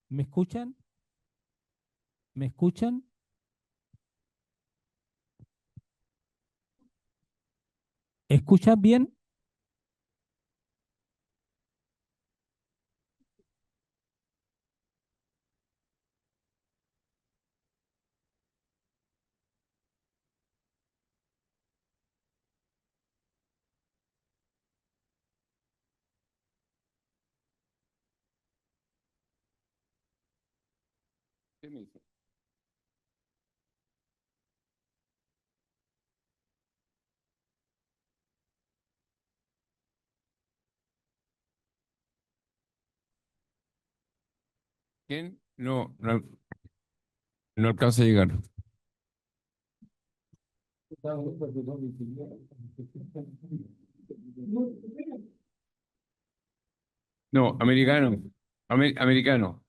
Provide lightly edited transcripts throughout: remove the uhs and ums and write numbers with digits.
¿Me escuchan? ¿Me escuchan? ¿Escuchan bien? ¿Qué me dice? ¿Quién? No, no, no alcanza a llegar. No, americano. Americano.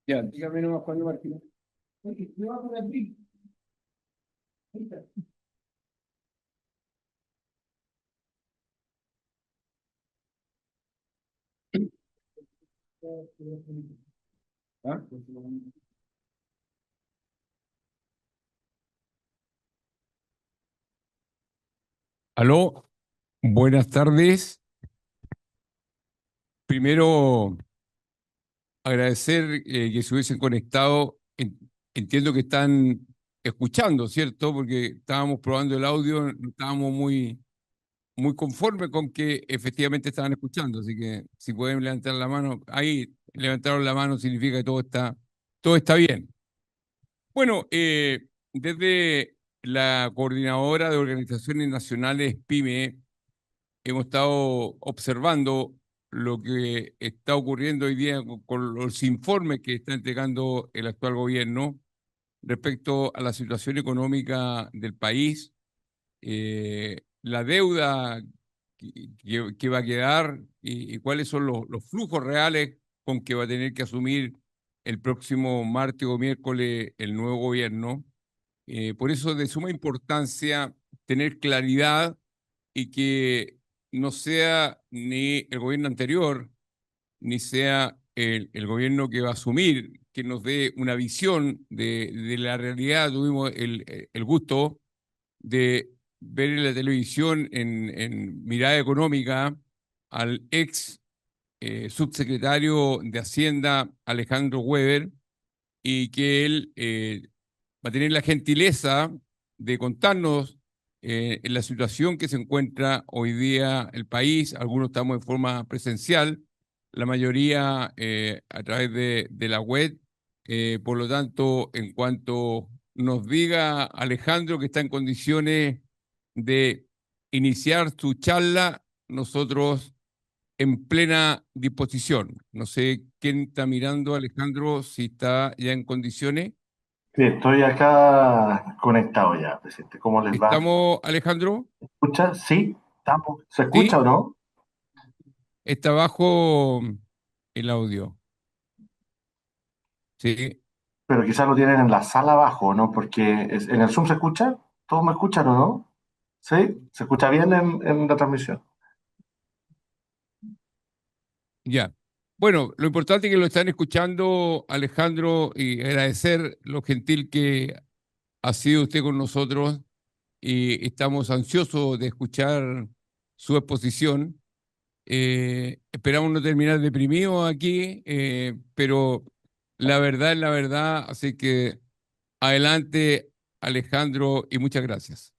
Ya, dígame nomás cuándo, Martín. ¿Ah? Aló, buenas tardes. Primero, agradecer que se hubiesen conectado. Entiendo que están escuchando, ¿cierto? Porque estábamos probando el audio, no estábamos muy conformes con que efectivamente estaban escuchando. Así que si pueden levantar la mano, ahí levantaron la mano significa que todo está bien. Bueno, desde la Coordinadora de Organizaciones Nacionales PYME hemos estado observando lo que está ocurriendo hoy día con los informes que está entregando el actual gobierno respecto a la situación económica del país, la deuda que va a quedar y cuáles son los flujos reales con que va a tener que asumir el próximo martes o miércoles el nuevo gobierno. Por eso es de suma importancia tener claridad y que no sea ni el gobierno anterior, ni sea el gobierno que va a asumir, que nos dé una visión de la realidad. Tuvimos el gusto de ver en la televisión, en Mirada Económica, al ex subsecretario de Hacienda, Alejandro Weber, y que él va a tener la gentileza de contarnos en la situación que se encuentra hoy día el país. Algunos estamos en forma presencial, la mayoría a través de la web. Por lo tanto, en cuanto nos diga Alejandro que está en condiciones de iniciar su charla, nosotros en plena disposición. No sé quién está mirando, Alejandro, si está ya en condiciones. Sí, estoy acá conectado ya, presidente. ¿Cómo les va? ¿Estamos, Alejandro? ¿Se escucha? Sí, estamos. ¿Se escucha o ¿Sí? no? Está bajo el audio. Sí. Pero quizás lo tienen en la sala abajo, ¿no? Porque en el Zoom se escucha. ¿Todos me escuchan o no? ¿Sí? ¿Se escucha bien en la transmisión? Ya. Bueno, lo importante es que lo están escuchando, Alejandro, y agradecer lo gentil que ha sido usted con nosotros y estamos ansiosos de escuchar su exposición. Esperamos no terminar deprimidos aquí, pero la verdad es la verdad, así que adelante, Alejandro, y muchas gracias.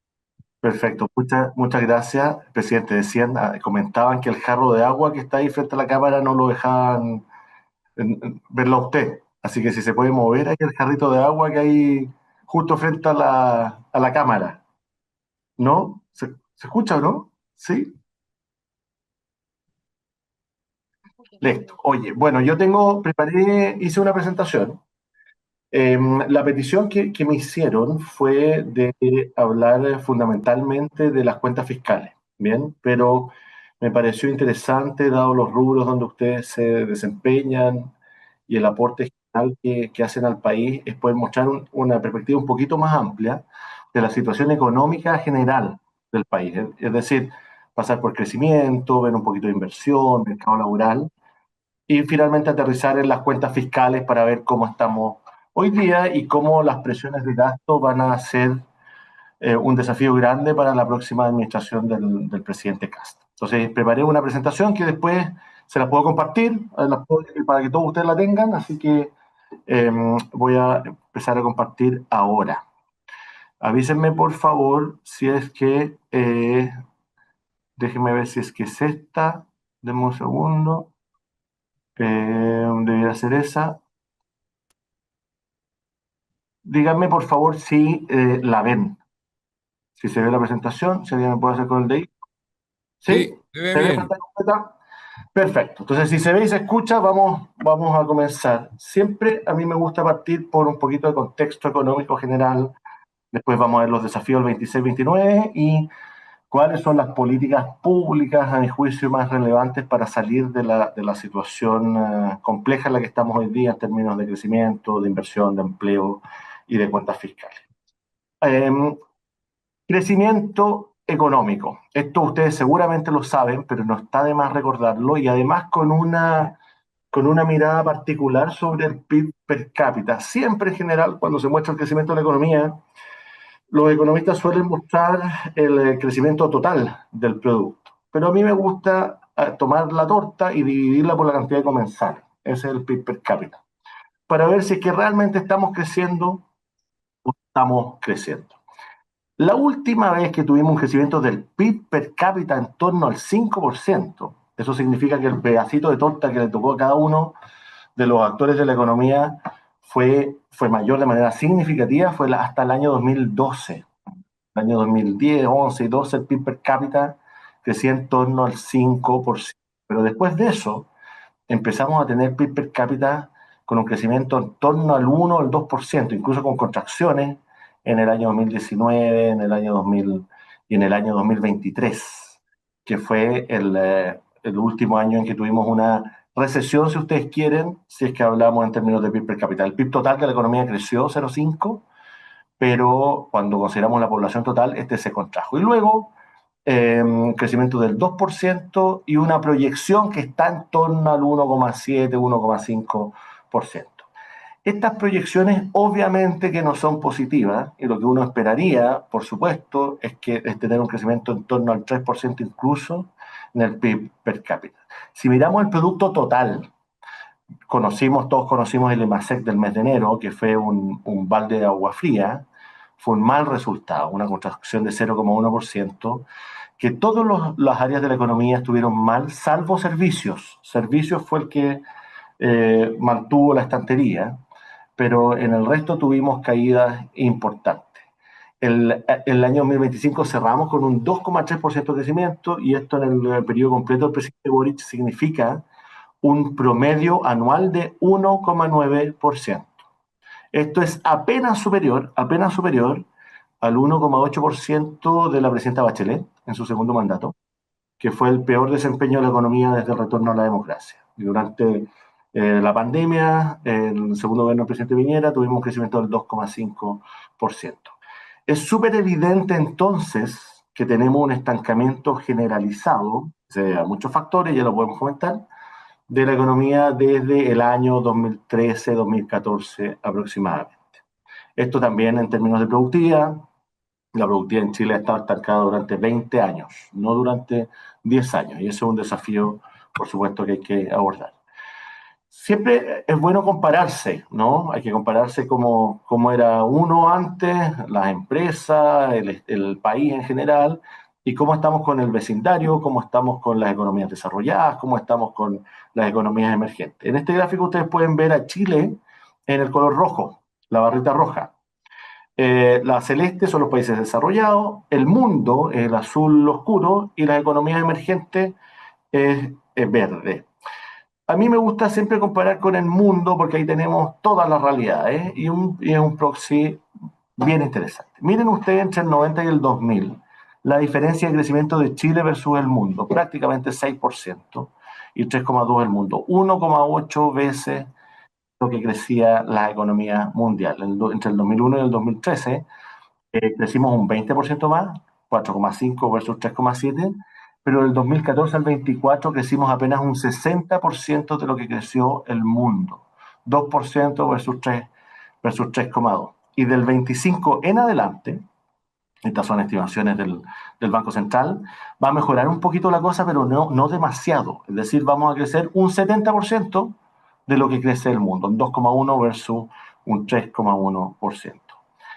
Perfecto. Muchas gracias, presidente. Decían, comentaban que el jarro de agua que está ahí frente a la cámara no lo dejaban verlo a usted. Así que si se puede mover ahí el jarrito de agua que hay justo frente a la cámara. ¿No? ¿Se escucha o no? ¿Sí? Listo. Oye, bueno, hice una presentación. La petición que me hicieron fue de hablar fundamentalmente de las cuentas fiscales, ¿bien? Pero Me pareció interesante, dado los rubros donde ustedes se desempeñan y el aporte general que hacen al país, es poder mostrar una perspectiva un poquito más amplia de la situación económica general del país. Es decir, pasar por crecimiento, ver un poquito de inversión, mercado laboral, y finalmente aterrizar en las cuentas fiscales para ver cómo estamos hoy día y cómo las presiones de gasto van a ser un desafío grande para la próxima administración del presidente Castro. Entonces, preparé una presentación que después se la puedo compartir para que todos ustedes la tengan, así que voy a empezar a compartir ahora. Avísenme, por favor, si es que, déjenme ver si es que es esta, denme un segundo, debería ser esa. Díganme, por favor, si la ven, si se ve la presentación, si alguien me puede hacer con el dedito. ¿Sí? Sí, se ve ¿Se ve bien. pantalla completa? Perfecto. Entonces, si se ve y se escucha, vamos a comenzar. Siempre a mí me gusta partir por un poquito de contexto económico general. Después vamos a ver los desafíos del 26-29 y cuáles son las políticas públicas, a mi juicio, más relevantes para salir de la situación compleja en la que estamos hoy día en términos de crecimiento, de inversión, de empleo y de cuentas fiscales. Crecimiento económico. Esto ustedes seguramente lo saben, pero no está de más recordarlo y además con una mirada particular sobre el PIB per cápita. Siempre en general, cuando se muestra el crecimiento de la economía, los economistas suelen mostrar el crecimiento total del producto. Pero a mí me gusta tomar la torta y dividirla por la cantidad de comensales. Ese es el PIB per cápita. Para ver si es que realmente estamos creciendo o estamos creciendo. La última vez que tuvimos un crecimiento del PIB per cápita en torno al 5%, eso significa que el pedacito de torta que le tocó a cada uno de los actores de la economía fue mayor de manera significativa, fue hasta el año 2012. El año 2010, 11 y 12 el PIB per cápita crecía en torno al 5%. Pero después de eso empezamos a tener PIB per cápita con un crecimiento en torno al 1 o al 2%, incluso con contracciones en el año 2019, en el año 2000 y en el año 2023, que fue el último año en que tuvimos una recesión, si ustedes quieren, si es que hablamos en términos de PIB per cápita. El PIB total de la economía creció 0,5, pero cuando consideramos la población total, este se contrajo. Y luego, crecimiento del 2% y una proyección que está en torno al 1,7, 1,5%. Estas proyecciones obviamente que no son positivas y lo que uno esperaría, por supuesto, es tener un crecimiento en torno al 3% incluso en el PIB per cápita. Si miramos el producto total, todos conocimos el EMASEC del mes de enero, que fue un balde de agua fría, fue un mal resultado, una contracción de 0,1%, que todas las áreas de la economía estuvieron mal, salvo servicios. Servicios fue el que mantuvo la estantería, pero en el resto tuvimos caídas importantes. El año 2025 cerramos con un 2,3% de crecimiento y esto en el periodo completo del presidente Boric significa un promedio anual de 1,9%. Esto es apenas superior al 1,8% de la presidenta Bachelet en su segundo mandato, que fue el peor desempeño de la economía desde el retorno a la democracia. Y durante la pandemia, el segundo gobierno del presidente Piñera, tuvimos un crecimiento del 2,5%. Es súper evidente entonces que tenemos un estancamiento generalizado, a muchos factores, ya lo podemos comentar, de la economía desde el año 2013-2014 aproximadamente. Esto también en términos de productividad. La productividad en Chile ha estado estancada durante 20 años, no durante 10 años. Y ese es un desafío, por supuesto, que hay que abordar. Siempre es bueno compararse, ¿no? Hay que compararse cómo era uno antes, las empresas, el país en general, y cómo estamos con el vecindario, cómo estamos con las economías desarrolladas, cómo estamos con las economías emergentes. En este gráfico ustedes pueden ver a Chile en el color rojo, la barrita roja. La celeste son los países desarrollados, el mundo es el azul oscuro y las economías emergentes es verde. A mí me gusta siempre comparar con el mundo porque ahí tenemos todas las realidades y es un proxy bien interesante. Miren ustedes entre el 90 y el 2000, la diferencia de crecimiento de Chile versus el mundo, prácticamente 6% y 3,2% el mundo, 1,8 veces lo que crecía la economía mundial. Entre el 2001 y el 2013 crecimos un 20% más, 4,5 versus 3,7, pero del 2014 al 24 crecimos apenas un 60% de lo que creció el mundo, 2% versus 3,2. Y del 25 en adelante, estas son estimaciones del Banco Central, va a mejorar un poquito la cosa, pero no demasiado. Es decir, vamos a crecer un 70% de lo que crece el mundo, un 2,1 versus un 3,1%.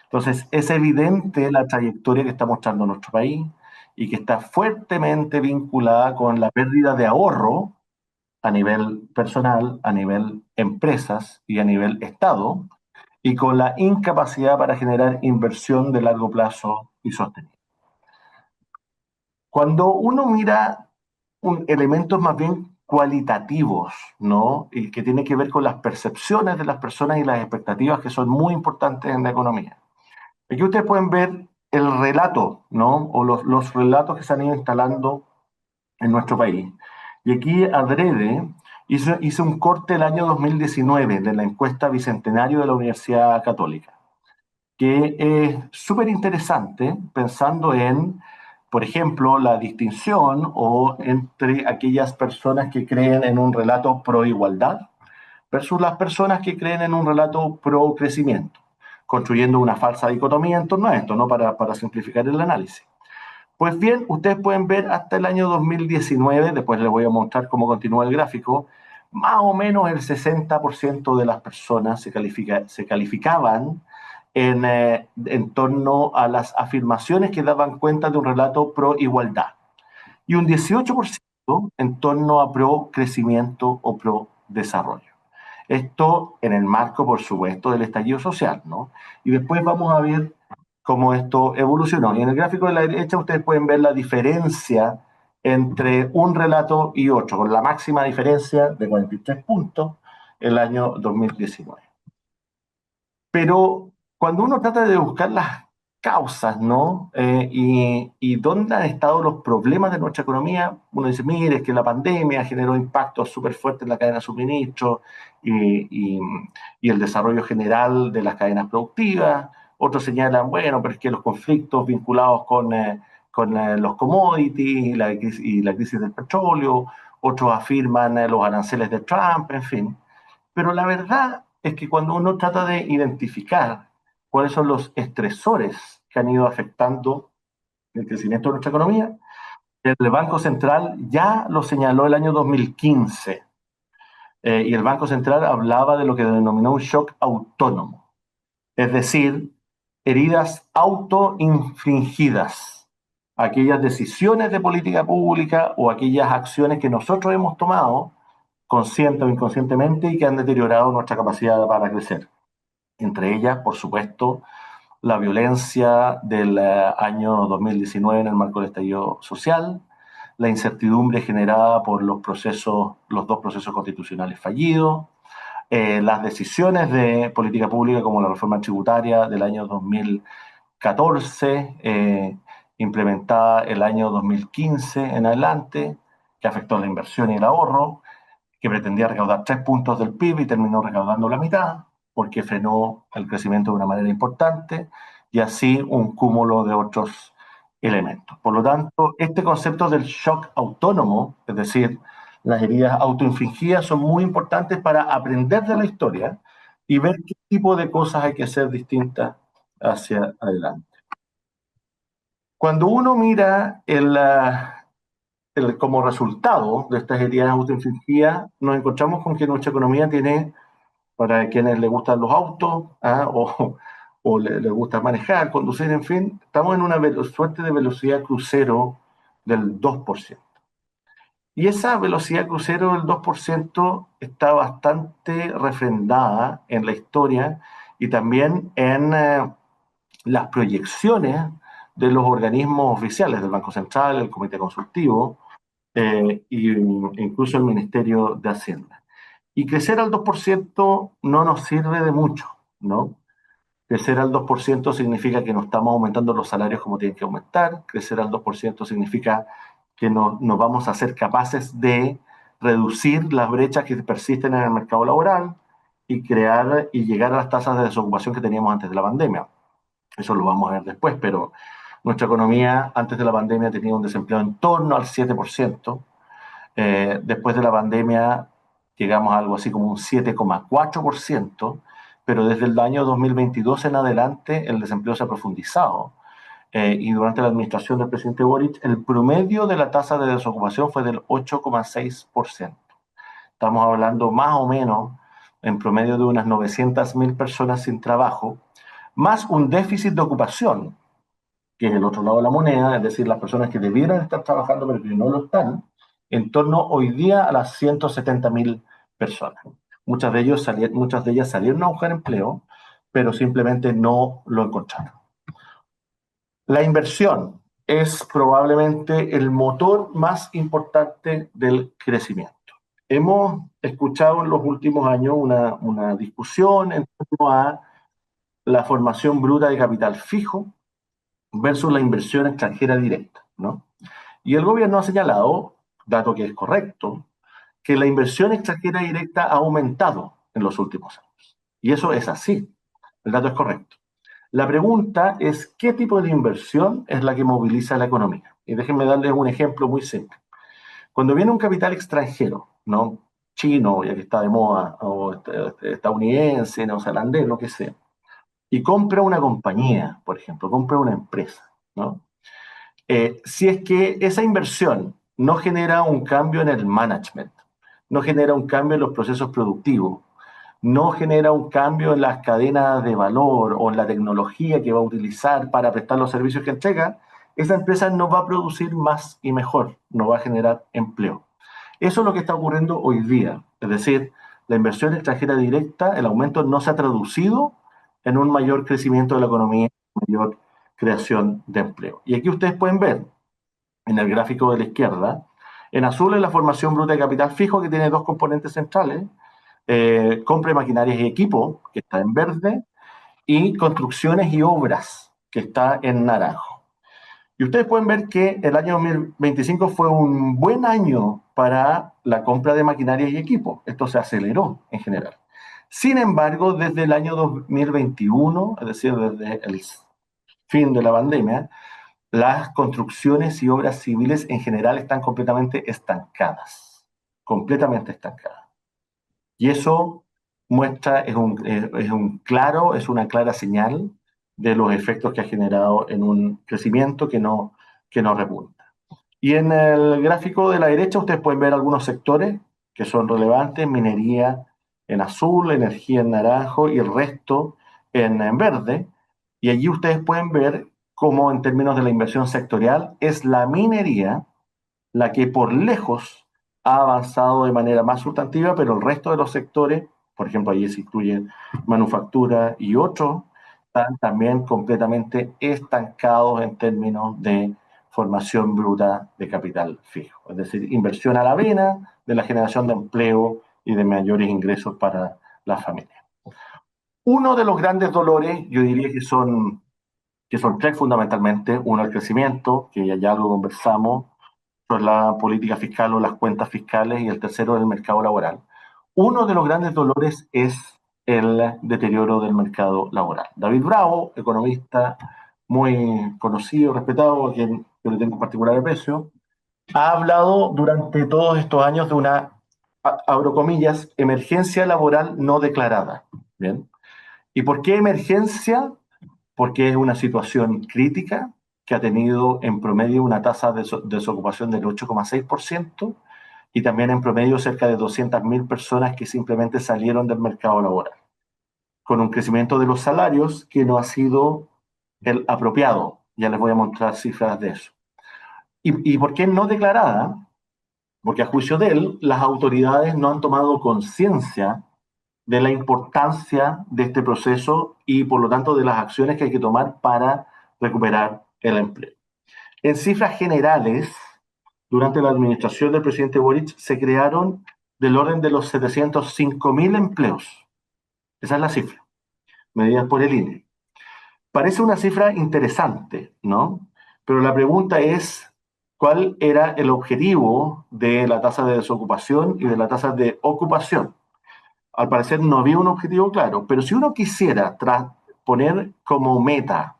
Entonces, es evidente la trayectoria que está mostrando nuestro país y que está fuertemente vinculada con la pérdida de ahorro a nivel personal, a nivel empresas y a nivel Estado, y con la incapacidad para generar inversión de largo plazo y sostenible. Cuando uno mira elementos más bien cualitativos, ¿no? Y que tiene que ver con las percepciones de las personas y las expectativas que son muy importantes en la economía. Aquí ustedes pueden ver el relato, ¿no? O los relatos que se han ido instalando en nuestro país. Y aquí adrede hice un corte el año 2019 de la encuesta Bicentenario de la Universidad Católica, que es súper interesante pensando en, por ejemplo, la distinción o entre aquellas personas que creen en un relato pro igualdad versus las personas que creen en un relato pro crecimiento, construyendo una falsa dicotomía en torno a esto, ¿no? Para simplificar el análisis. Pues bien, ustedes pueden ver hasta el año 2019, después les voy a mostrar cómo continúa el gráfico, más o menos el 60% de las personas se calificaban en torno a las afirmaciones que daban cuenta de un relato pro igualdad y un 18% en torno a pro crecimiento o pro desarrollo. Esto en el marco, por supuesto, del estallido social, ¿no? Y después vamos a ver cómo esto evolucionó. Y en el gráfico de la derecha ustedes pueden ver la diferencia entre un relato y otro, con la máxima diferencia de 43 puntos el año 2019. Pero cuando uno trata de buscar las causas, ¿no? Y dónde han estado los problemas de nuestra economía, uno dice, mire, es que la pandemia generó impactos súper fuertes en la cadena de suministro y, y, y el desarrollo general de las cadenas productivas. Otros señalan, bueno, pero es que los conflictos vinculados con los commodities y la crisis del petróleo. Otros afirman los aranceles de Trump, en fin. Pero la verdad es que cuando uno trata de identificar cuáles son los estresores que han ido afectando el crecimiento de nuestra economía, el Banco Central ya lo señaló el año 2015. Y el Banco Central hablaba de lo que denominó un shock autónomo, es decir, heridas autoinfligidas, aquellas decisiones de política pública o aquellas acciones que nosotros hemos tomado consciente o inconscientemente y que han deteriorado nuestra capacidad para crecer. Entre ellas, por supuesto, la violencia del año 2019 en el marco del estallido social, la incertidumbre generada por los dos procesos constitucionales fallidos, las decisiones de política pública como la reforma tributaria del año 2014, implementada el año 2015 en adelante, que afectó la inversión y el ahorro, que pretendía recaudar 3 puntos del PIB y terminó recaudando la mitad, porque frenó el crecimiento de una manera importante, y así un cúmulo de otros elementos. Por lo tanto, este concepto del shock autónomo, es decir, las heridas autoinfligidas, son muy importantes para aprender de la historia y ver qué tipo de cosas hay que hacer distintas hacia adelante. Cuando uno mira como resultado de estas heridas autoinfligidas, nos encontramos con que nuestra economía tiene, para quienes les gustan los autos, o les gusta manejar, conducir, en fin, estamos en una suerte de velocidad crucero del 2%. Y esa velocidad crucero del 2% está bastante refrendada en la historia y también en las proyecciones de los organismos oficiales del Banco Central, el Comité Consultivo, incluso el Ministerio de Hacienda. Y crecer al 2% no nos sirve de mucho, ¿no? Crecer al 2% significa que no estamos aumentando los salarios como tienen que aumentar. Crecer al 2% significa que no vamos a ser capaces de reducir las brechas que persisten en el mercado laboral y crear y llegar a las tasas de desocupación que teníamos antes de la pandemia. Eso lo vamos a ver después, pero nuestra economía antes de la pandemia tenía un desempleo en torno al 7%. Después de la pandemia llegamos a algo así como un 7,4%, pero desde el año 2022 en adelante el desempleo se ha profundizado. Y durante la administración del presidente Boric, el promedio de la tasa de desocupación fue del 8,6%. Estamos hablando más o menos en promedio de unas 900.000 personas sin trabajo, más un déficit de ocupación, que es el otro lado de la moneda, es decir, las personas que debieran estar trabajando pero que no lo están, en torno hoy día a las 170.000 personas. Muchas de ellas salieron a buscar empleo, pero simplemente no lo encontraron. La inversión es probablemente el motor más importante del crecimiento. Hemos escuchado en los últimos años una discusión en torno a la formación bruta de capital fijo versus la inversión extranjera directa, ¿no? Y el gobierno ha señalado, dato que es correcto, que la inversión extranjera directa ha aumentado en los últimos años. Y eso es así, el dato es correcto. La pregunta es, ¿qué tipo de inversión es la que moviliza la economía? Y déjenme darles un ejemplo muy simple. Cuando viene un capital extranjero, ¿no? Chino, ya que está de moda, o estadounidense, neozelandés, lo que sea, y compra una compañía, por ejemplo, compra una empresa, ¿no? Si es que esa inversión no genera un cambio en el management, no genera un cambio en los procesos productivos, no genera un cambio en las cadenas de valor o en la tecnología que va a utilizar para prestar los servicios que entrega, esa empresa no va a producir más y mejor, no va a generar empleo. Eso es lo que está ocurriendo hoy día. Es decir, la inversión extranjera directa, el aumento no se ha traducido en un mayor crecimiento de la economía, mayor creación de empleo. Y aquí ustedes pueden ver en el gráfico de la izquierda, en azul es la formación bruta de capital fijo que tiene dos componentes centrales, compra de maquinarias y equipo, que está en verde, y construcciones y obras, que está en naranjo. Y ustedes pueden ver que el año 2025 fue un buen año para la compra de maquinarias y equipo. Esto se aceleró en general. Sin embargo, desde el año 2021, es decir, desde el fin de la pandemia, las construcciones y obras civiles en general están completamente estancadas. Completamente estancadas. Y eso muestra, es una clara señal de los efectos que ha generado en un crecimiento que no repunta. Y en el gráfico de la derecha ustedes pueden ver algunos sectores que son relevantes: minería en azul, energía en naranjo y el resto en verde. Y allí ustedes pueden ver cómo en términos de la inversión sectorial es la minería la que por lejos ha avanzado de manera más sustantiva, pero el resto de los sectores, por ejemplo, allí se incluye manufactura y otros, están también completamente estancados en términos de formación bruta de capital fijo. Es decir, inversión a la vena de la generación de empleo y de mayores ingresos para las familias. Uno de los grandes dolores, yo diría que son tres fundamentalmente. Uno, el crecimiento, que ya lo conversamos, la política fiscal o las cuentas fiscales, y el tercero, el mercado laboral. Uno de los grandes dolores es el deterioro del mercado laboral. David Bravo, economista muy conocido, respetado, a quien yo le tengo particular aprecio, ha hablado durante todos estos años de una, abro comillas, emergencia laboral no declarada. ¿Bien? ¿Y por qué emergencia? Porque es una situación crítica que ha tenido en promedio una tasa de desocupación del 8,6% y también en promedio cerca de 200.000 personas que simplemente salieron del mercado laboral, con un crecimiento de los salarios que no ha sido el apropiado. Ya les voy a mostrar cifras de eso. ¿Y por qué no declarada? Porque a juicio de él, las autoridades no han tomado conciencia de la importancia de este proceso y por lo tanto de las acciones que hay que tomar para recuperar el empleo. En cifras generales, durante la administración del presidente Boric se crearon del orden de los 705.000 empleos. Esa es la cifra, medida por el INE. Parece una cifra interesante, ¿no? Pero la pregunta es, ¿cuál era el objetivo de la tasa de desocupación y de la tasa de ocupación? Al parecer no había un objetivo claro, pero si uno quisiera poner como meta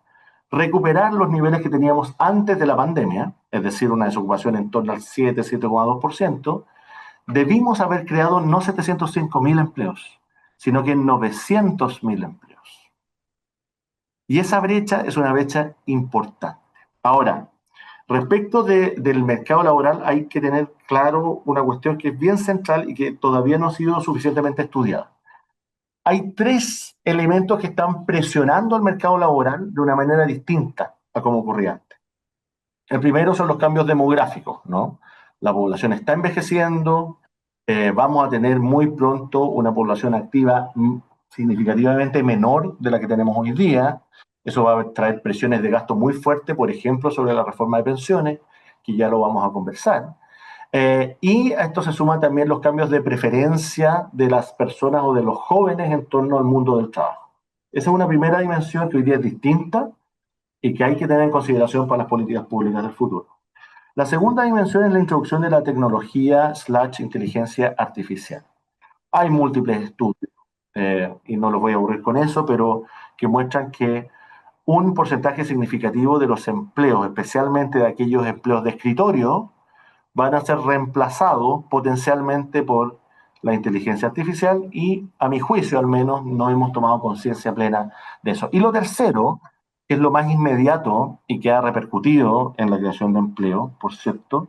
recuperar los niveles que teníamos antes de la pandemia, es decir, una desocupación en torno al 7,2%, debimos haber creado no 705.000 empleos, sino que 900.000 empleos. Y esa brecha es una brecha importante. Ahora, respecto del mercado laboral, hay que tener claro una cuestión que es bien central y que todavía no ha sido suficientemente estudiada. Hay tres elementos que están presionando al mercado laboral de una manera distinta a como ocurría antes. El primero son los cambios demográficos, ¿no? La población está envejeciendo, vamos a tener muy pronto una población activa significativamente menor de la que tenemos hoy día. Eso va a traer presiones de gasto muy fuertes, por ejemplo, sobre la reforma de pensiones, que ya lo vamos a conversar. Y a esto se suman también los cambios de preferencia de las personas o de los jóvenes en torno al mundo del trabajo. Esa es una primera dimensión que hoy día es distinta y que hay que tener en consideración para las políticas públicas del futuro. La segunda dimensión es la introducción de la tecnología/inteligencia artificial. Hay múltiples estudios, y no los voy a aburrir con eso, pero que muestran que un porcentaje significativo de los empleos, especialmente de aquellos empleos de escritorio, van a ser reemplazados potencialmente por la inteligencia artificial y, a mi juicio al menos, no hemos tomado conciencia plena de eso. Y lo tercero, que es lo más inmediato y que ha repercutido en la creación de empleo, por cierto,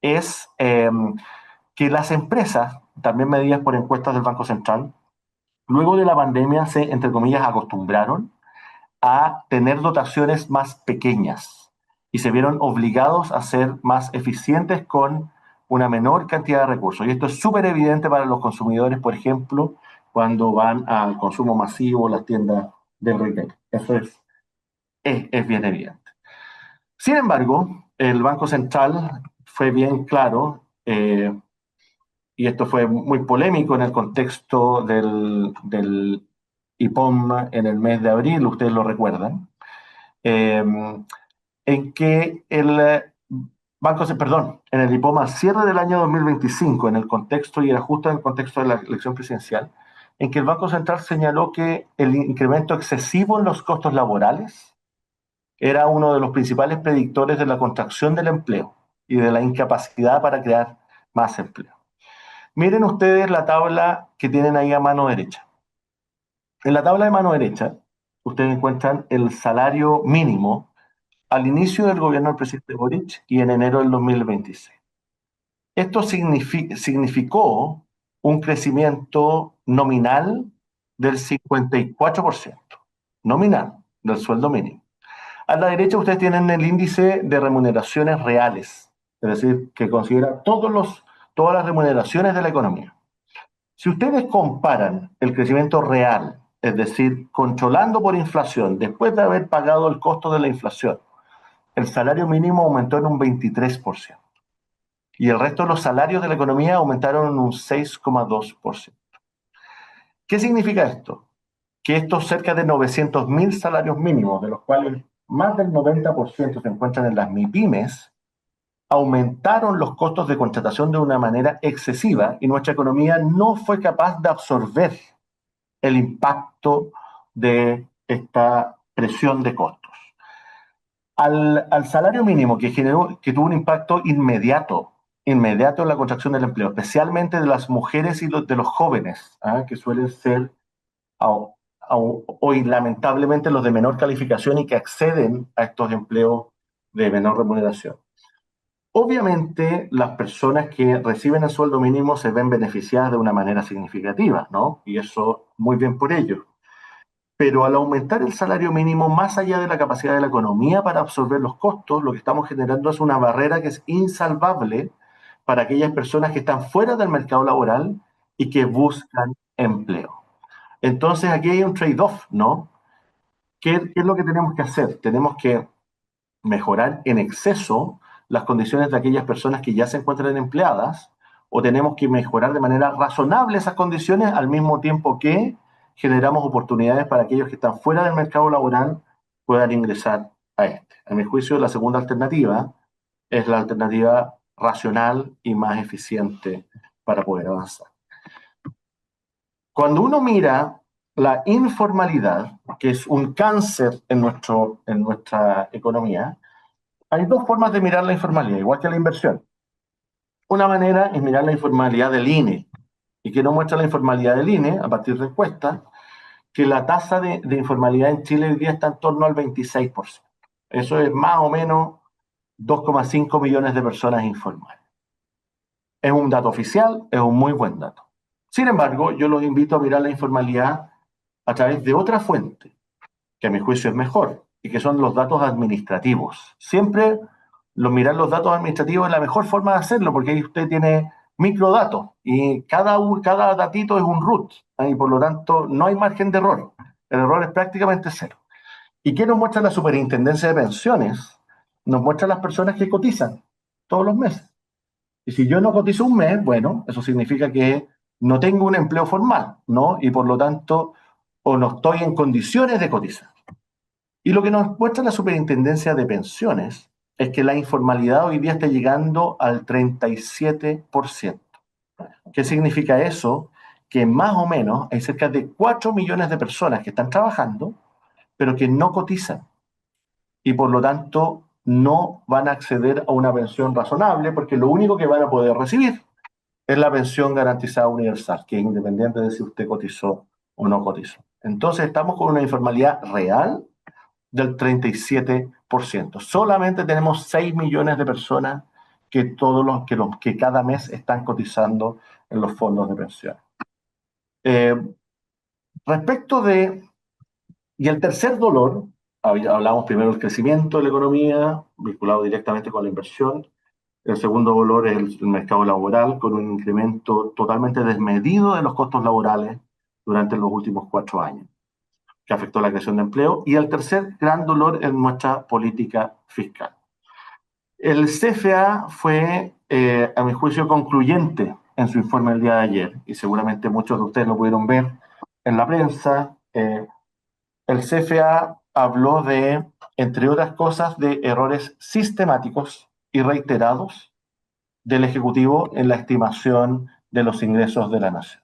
es que las empresas, también medidas por encuestas del Banco Central, luego de la pandemia se, entre comillas, acostumbraron a tener dotaciones más pequeñas y se vieron obligados a ser más eficientes con una menor cantidad de recursos. Y esto es súper evidente para los consumidores, por ejemplo, cuando van al consumo masivo, las tiendas del retail. Eso es bien evidente. Sin embargo, el Banco Central fue bien claro, y esto fue muy polémico en el contexto del IPOM en el mes de abril, ustedes lo recuerdan, eh, en que en el IPOM al cierre del año 2025, en el contexto, y era justo en el contexto de la elección presidencial, en que el Banco Central señaló que el incremento excesivo en los costos laborales era uno de los principales predictores de la contracción del empleo y de la incapacidad para crear más empleo. Miren ustedes la tabla que tienen ahí a mano derecha. En la tabla de mano derecha, ustedes encuentran el salario mínimo al inicio del gobierno del presidente Boric y en enero del 2026. Esto significó un crecimiento nominal del 54%, nominal del sueldo mínimo. A la derecha ustedes tienen el índice de remuneraciones reales, es decir, que considera todas las remuneraciones de la economía. Si ustedes comparan el crecimiento real, es decir, controlando por inflación, después de haber pagado el costo de la inflación, el salario mínimo aumentó en un 23% y el resto de los salarios de la economía aumentaron en un 6,2%. ¿Qué significa esto? Que estos cerca de 900.000 salarios mínimos, de los cuales más del 90% se encuentran en las MIPYMES, aumentaron los costos de contratación de una manera excesiva y nuestra economía no fue capaz de absorber el impacto de esta presión de costos. Al salario mínimo que tuvo un impacto inmediato en la contracción del empleo, especialmente de las mujeres y de los jóvenes, que suelen ser hoy lamentablemente los de menor calificación y que acceden a estos empleos de menor remuneración. Obviamente, las personas que reciben el sueldo mínimo se ven beneficiadas de una manera significativa, ¿no? Y eso muy bien por ellos. Pero al aumentar el salario mínimo, más allá de la capacidad de la economía para absorber los costos, lo que estamos generando es una barrera que es insalvable para aquellas personas que están fuera del mercado laboral y que buscan empleo. Entonces, aquí hay un trade-off, ¿no? ¿Qué es lo que tenemos que hacer? Tenemos que mejorar en exceso las condiciones de aquellas personas que ya se encuentran empleadas, o tenemos que mejorar de manera razonable esas condiciones al mismo tiempo que generamos oportunidades para aquellos que están fuera del mercado laboral puedan ingresar a este. A mi juicio, la segunda alternativa es la alternativa racional y más eficiente para poder avanzar. Cuando uno mira la informalidad, que es un cáncer en nuestra economía, hay dos formas de mirar la informalidad, igual que la inversión. Una manera es mirar la informalidad del INE. ¿Y que nos muestra la informalidad del INE a partir de encuestas? Que la tasa de informalidad en Chile hoy día está en torno al 26%. Eso es más o menos 2,5 millones de personas informales. Es un dato oficial, es un muy buen dato. Sin embargo, yo los invito a mirar la informalidad a través de otra fuente, que a mi juicio es mejor, y que son los datos administrativos. Siempre mirar los datos administrativos es la mejor forma de hacerlo, porque ahí usted tiene microdatos y cada datito es un root, y por lo tanto no hay margen de error. El error es prácticamente cero. ¿Y qué nos muestra la Superintendencia de Pensiones? Nos muestra las personas que cotizan todos los meses. Y si yo no cotizo un mes, bueno, eso significa que no tengo un empleo formal, ¿no? Y por lo tanto, o no estoy en condiciones de cotizar. Y lo que nos muestra la Superintendencia de Pensiones es que la informalidad hoy día está llegando al 37%. ¿Qué significa eso? Que más o menos hay cerca de 4 millones de personas que están trabajando, pero que no cotizan. Y por lo tanto no van a acceder a una pensión razonable, porque lo único que van a poder recibir es la pensión garantizada universal, que es independiente de si usted cotizó o no cotizó. Entonces estamos con una informalidad real del 37%. Solamente tenemos 6 millones de personas que cada mes están cotizando en los fondos de pensión. Respecto de... Y el tercer dolor, hablamos primero del crecimiento de la economía, vinculado directamente con la inversión. El segundo dolor es el mercado laboral, con un incremento totalmente desmedido de los costos laborales durante los últimos 4 años, que afectó la creación de empleo. Y el tercer gran dolor es nuestra política fiscal. El CFA fue, a mi juicio, concluyente en su informe el día de ayer, y seguramente muchos de ustedes lo pudieron ver en la prensa. El CFA habló de, entre otras cosas, de errores sistemáticos y reiterados del Ejecutivo en la estimación de los ingresos de la nación.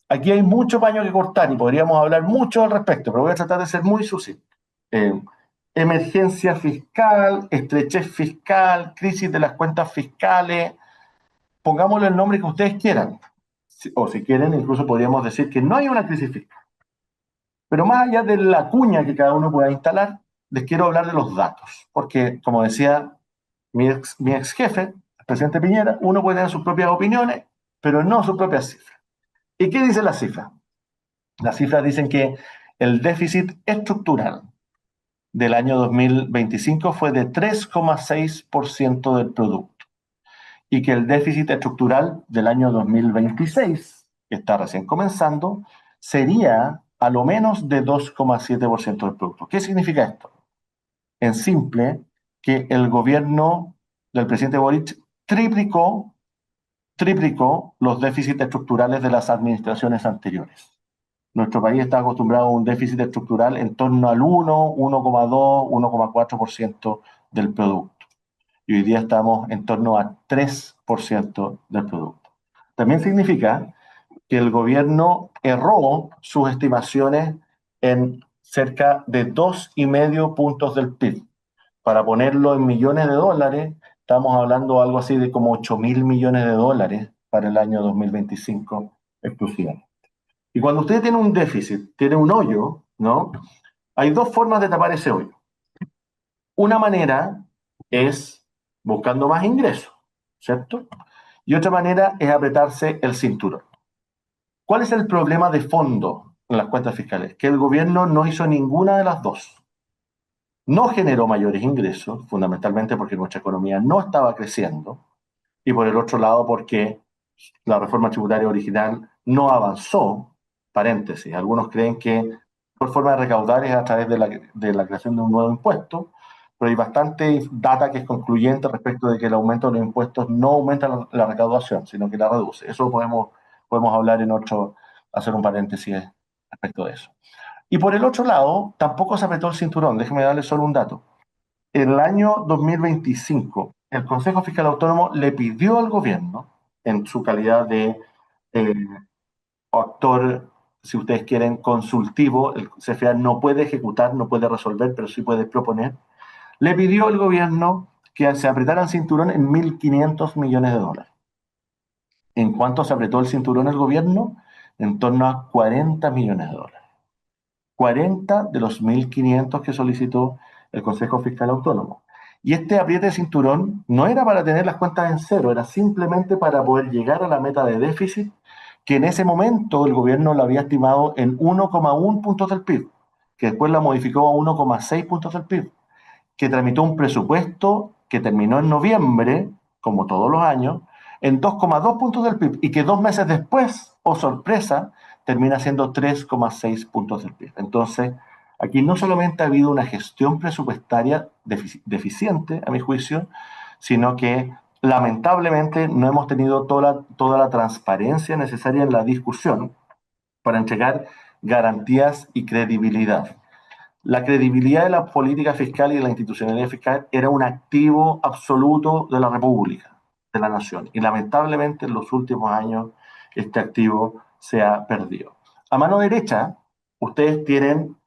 Aquí hay mucho paño que cortar y podríamos hablar mucho al respecto, pero voy a tratar de ser muy sucinto. Emergencia fiscal, estrechez fiscal, crisis de las cuentas fiscales, pongámosle el nombre que ustedes quieran. O si quieren, incluso podríamos decir que no hay una crisis fiscal. Pero más allá de la cuña que cada uno pueda instalar, les quiero hablar de los datos. Porque, como decía mi ex jefe, el presidente Piñera, uno puede tener sus propias opiniones, pero no sus propias cifras. ¿Y qué dice la cifra? Las cifras dicen que el déficit estructural del año 2025 fue de 3,6% del producto y que el déficit estructural del año 2026, que está recién comenzando, sería a lo menos de 2,7% del producto. ¿Qué significa esto? En simple, que el gobierno del presidente Boric triplicó los déficits estructurales de las administraciones anteriores. Nuestro país está acostumbrado a un déficit estructural en torno al 1, 1,2, 1,4% del producto. Y hoy día estamos en torno a 3% del producto. También significa que el gobierno erró sus estimaciones en cerca de 2,5 puntos del PIB. Para ponerlo en millones de dólares, estamos hablando de algo así de como 8.000 millones de dólares para el año 2025 exclusivamente. Y cuando usted tiene un déficit, tiene un hoyo, ¿no? Hay dos formas de tapar ese hoyo. Una manera es buscando más ingresos, ¿cierto? Y otra manera es apretarse el cinturón. ¿Cuál es el problema de fondo en las cuentas fiscales? Que el gobierno no hizo ninguna de las dos. No generó mayores ingresos, fundamentalmente porque nuestra economía no estaba creciendo, y por el otro lado porque la reforma tributaria original no avanzó. Paréntesis, algunos creen que la mejor forma de recaudar es a través de la creación de un nuevo impuesto, pero hay bastante data que es concluyente respecto de que el aumento de los impuestos no aumenta la recaudación, sino que la reduce. Eso podemos hablar en otro, hacer un paréntesis respecto de eso. Y por el otro lado, tampoco se apretó el cinturón. Déjeme darle solo un dato. En el año 2025, el Consejo Fiscal Autónomo le pidió al gobierno, en su calidad de eh, actor, si ustedes quieren, consultivo, el CFA no puede ejecutar, no puede resolver, pero sí puede proponer, le pidió al gobierno que se apretara el cinturón en 1.500 millones de dólares. ¿En cuánto se apretó el cinturón el gobierno? En torno a 40 millones de dólares. 40 de los 1.500 que solicitó el Consejo Fiscal Autónomo. Y este apriete de cinturón no era para tener las cuentas en cero, era simplemente para poder llegar a la meta de déficit que en ese momento el gobierno lo había estimado en 1,1 puntos del PIB, que después la modificó a 1,6 puntos del PIB, que tramitó un presupuesto que terminó en noviembre, como todos los años, en 2,2 puntos del PIB y que 2 meses después, oh sorpresa, termina siendo 3,6 puntos del PIB. Entonces, aquí no solamente ha habido una gestión presupuestaria deficiente, a mi juicio, sino que lamentablemente no hemos tenido toda la transparencia necesaria en la discusión para entregar garantías y credibilidad. La credibilidad de la política fiscal y de la institucionalidad fiscal era un activo absoluto de la República, de la nación. Y lamentablemente en los últimos años este activo se ha perdido. A mano derecha, ustedes tienen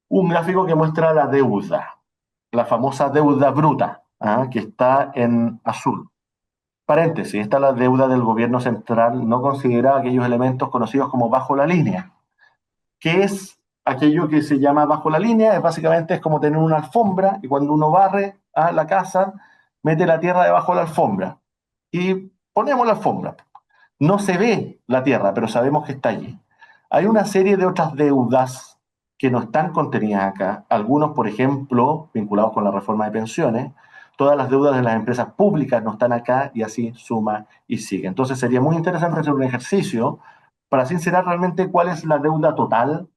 un gráfico que muestra la deuda, la famosa deuda bruta, que está en azul. Paréntesis, esta es la deuda del gobierno central, no considera aquellos elementos conocidos como bajo la línea. ¿Qué es aquello que se llama bajo la línea? Es como tener una alfombra y cuando uno barre a la casa, mete la tierra debajo de la alfombra y ponemos la alfombra. No se ve la tierra, pero sabemos que está allí. Hay una serie de otras deudas que no están contenidas acá. Algunos, por ejemplo, vinculados con la reforma de pensiones. Todas las deudas de las empresas públicas no están acá y así suma y sigue. Entonces sería muy interesante hacer un ejercicio para sincerar realmente cuál es la deuda total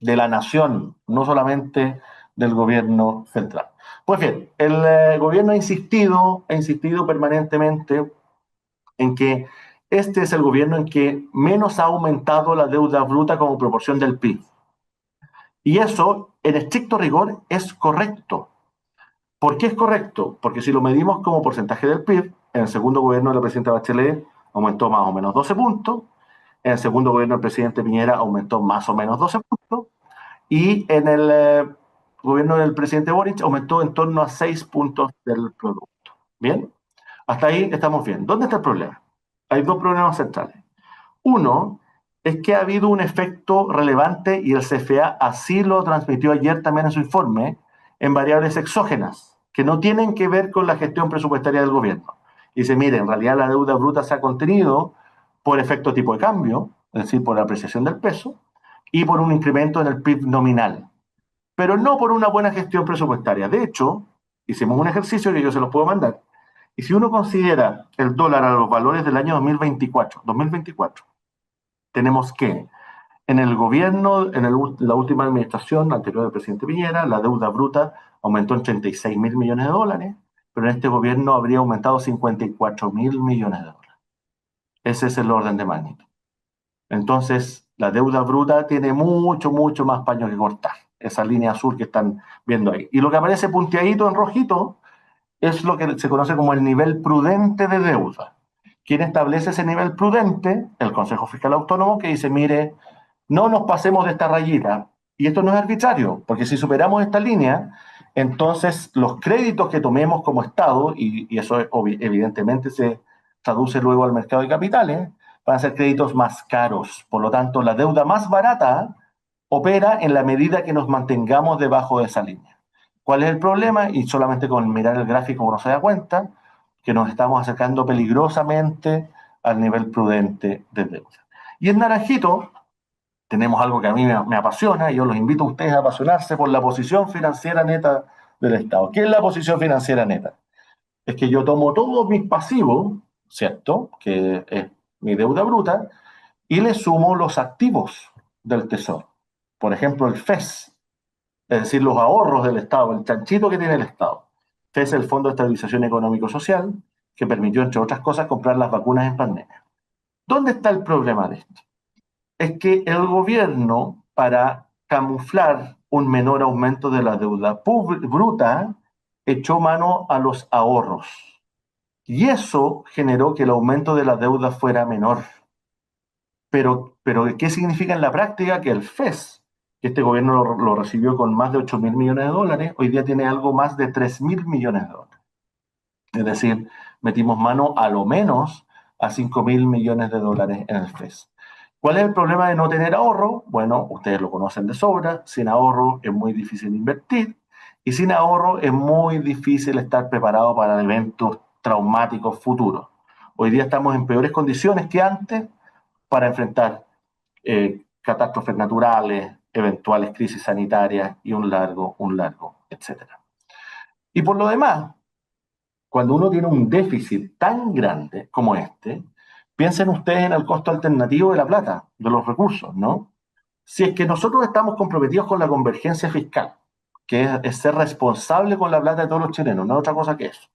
de la nación, no solamente del gobierno central. Pues bien, el gobierno ha insistido permanentemente en que este es el gobierno en que menos ha aumentado la deuda bruta como proporción del PIB. Y eso, en estricto rigor, es correcto. ¿Por qué es correcto? Porque si lo medimos como porcentaje del PIB, en el segundo gobierno de la presidenta Bachelet aumentó más o menos 12 puntos, en el segundo gobierno del presidente Piñera aumentó más o menos 12 puntos, y en el gobierno del presidente Boric aumentó en torno a 6 puntos del producto. ¿Bien? Hasta ahí estamos bien. ¿Dónde está el problema? Hay dos problemas centrales. Uno es que ha habido un efecto relevante y el CFA así lo transmitió ayer también en su informe en variables exógenas que no tienen que ver con la gestión presupuestaria del gobierno. Y dice, mire, en realidad la deuda bruta se ha contenido por efecto tipo de cambio, es decir, por la apreciación del peso, y por un incremento en el PIB nominal, pero no por una buena gestión presupuestaria. De hecho, hicimos un ejercicio que yo se los puedo mandar, y si uno considera el dólar a los valores del año 2024 tenemos que en el gobierno, la última administración anterior del presidente Piñera, la deuda bruta aumentó en 36 mil millones de dólares, pero en este gobierno habría aumentado 54 mil millones de dólares. Ese es el orden de magnitud. Entonces, la deuda bruta tiene mucho, mucho más paño que cortar. Esa línea azul que están viendo ahí. Y lo que aparece punteadito en rojito es lo que se conoce como el nivel prudente de deuda. ¿Quién establece ese nivel prudente? El Consejo Fiscal Autónomo, que dice, mire, no nos pasemos de esta rayita. Y esto no es arbitrario, porque si superamos esta línea, entonces los créditos que tomemos como Estado, y eso evidentemente se traduce luego al mercado de capitales, van a ser créditos más caros. Por lo tanto, la deuda más barata opera en la medida que nos mantengamos debajo de esa línea. ¿Cuál es el problema? Y solamente con mirar el gráfico uno se da cuenta que nos estamos acercando peligrosamente al nivel prudente de deuda. Y en naranjito tenemos algo que a mí me apasiona y yo los invito a ustedes a apasionarse por la posición financiera neta del Estado. ¿Qué es la posición financiera neta? Es que yo tomo todos mis pasivos, ¿cierto? Que es mi deuda bruta, y le sumo los activos del Tesoro. Por ejemplo, el FES, es decir, los ahorros del Estado, el chanchito que tiene el Estado. FES es el Fondo de Estabilización Económico-Social, que permitió, entre otras cosas, comprar las vacunas en pandemia. ¿Dónde está el problema de esto? Es que el gobierno, para camuflar un menor aumento de la deuda bruta, echó mano a los ahorros. Y eso generó que el aumento de la deuda fuera menor. Pero ¿qué significa en la práctica? Que el FES, que este gobierno lo recibió con más de 8.000 millones de dólares, hoy día tiene algo más de 3.000 millones de dólares. Es decir, metimos mano a lo menos a 5.000 millones de dólares en el FES. ¿Cuál es el problema de no tener ahorro? Bueno, ustedes lo conocen de sobra. Sin ahorro es muy difícil invertir y sin ahorro es muy difícil estar preparado para eventos traumáticos futuros. Hoy día estamos en peores condiciones que antes para enfrentar catástrofes naturales, eventuales crisis sanitarias y un largo, etcétera. Y por lo demás, cuando uno tiene un déficit tan grande como este, piensen ustedes en el costo alternativo de la plata, de los recursos, ¿no? Si es que nosotros estamos comprometidos con la convergencia fiscal, que es ser responsable con la plata de todos los chilenos, no es otra cosa que eso,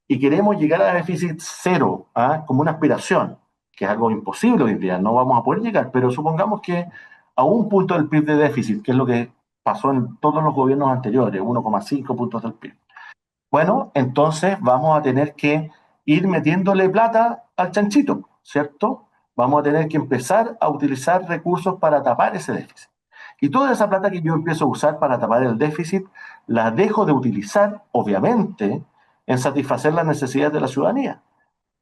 y queremos llegar a déficit cero, ¿ah? Como una aspiración, que es algo imposible hoy en día, no vamos a poder llegar, pero supongamos que a un punto del PIB de déficit, que es lo que pasó en todos los gobiernos anteriores, 1,5 puntos del PIB. Bueno, entonces vamos a tener que ir metiéndole plata al chanchito, ¿cierto? Vamos a tener que empezar a utilizar recursos para tapar ese déficit. Y toda esa plata que yo empiezo a usar para tapar el déficit, la dejo de utilizar, obviamente, en satisfacer las necesidades de la ciudadanía,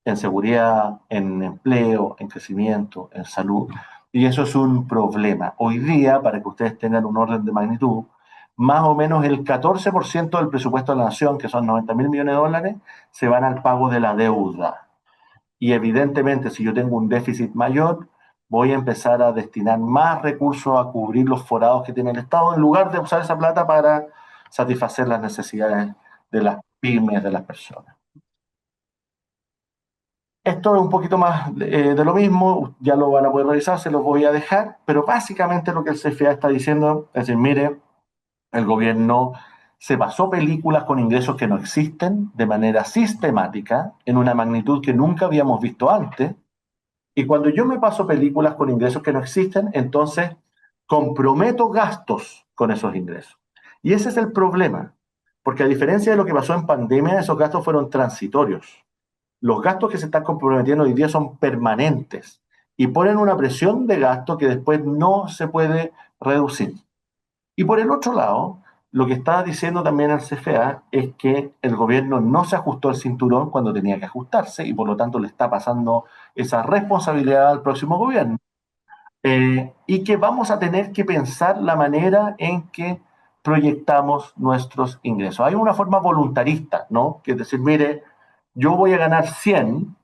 en seguridad, en empleo, en crecimiento, en salud. Y eso es un problema. Hoy día, para que ustedes tengan un orden de magnitud, más o menos el 14% del presupuesto de la nación, que son 90.000 millones de dólares, se van al pago de la deuda. Y evidentemente, si yo tengo un déficit mayor, voy a empezar a destinar más recursos a cubrir los forados que tiene el Estado, en lugar de usar esa plata para satisfacer las necesidades de las pymes, de las personas. Esto es un poquito más de lo mismo, ya lo van a poder revisar, se los voy a dejar, pero básicamente lo que el CFA está diciendo es decir, mire, el gobierno se pasó películas con ingresos que no existen de manera sistemática, en una magnitud que nunca habíamos visto antes, y cuando yo me paso películas con ingresos que no existen, entonces comprometo gastos con esos ingresos. Y ese es el problema, porque a diferencia de lo que pasó en pandemia, esos gastos fueron transitorios. Los gastos que se están comprometiendo hoy día son permanentes y ponen una presión de gasto que después no se puede reducir. Y por el otro lado, lo que está diciendo también el CFA es que el gobierno no se ajustó el cinturón cuando tenía que ajustarse y por lo tanto le está pasando esa responsabilidad al próximo gobierno. Y que vamos a tener que pensar la manera en que proyectamos nuestros ingresos. Hay una forma voluntarista, ¿no? Que es decir, mire, yo voy a ganar 100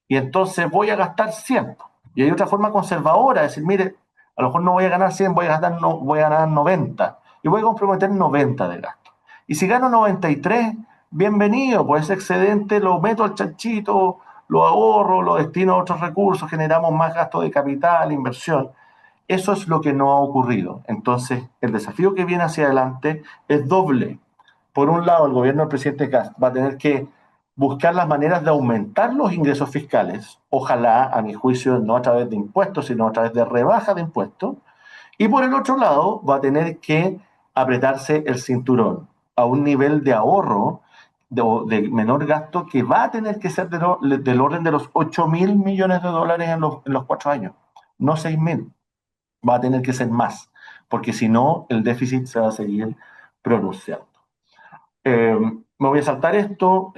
y entonces voy a gastar 100. Y hay otra forma conservadora, es decir, mire, a lo mejor no voy a ganar 100, voy a ganar 90 y voy a comprometer 90 de gasto. Y si gano 93, bienvenido, pues ese excedente lo meto al chanchito, lo ahorro, lo destino a otros recursos, generamos más gasto de capital, inversión. Eso es lo que no ha ocurrido. Entonces, el desafío que viene hacia adelante es doble. Por un lado, el gobierno del presidente Kast va a tener que buscar las maneras de aumentar los ingresos fiscales, ojalá, a mi juicio, no a través de impuestos, sino a través de rebaja de impuestos. Y por el otro lado, va a tener que apretarse el cinturón a un nivel de ahorro, de menor gasto, que va a tener que ser del orden de los 8.000 millones de dólares en los 4 años, no 6.000. Va a tener que ser más, porque si no, el déficit se va a seguir pronunciando. Me voy a saltar esto,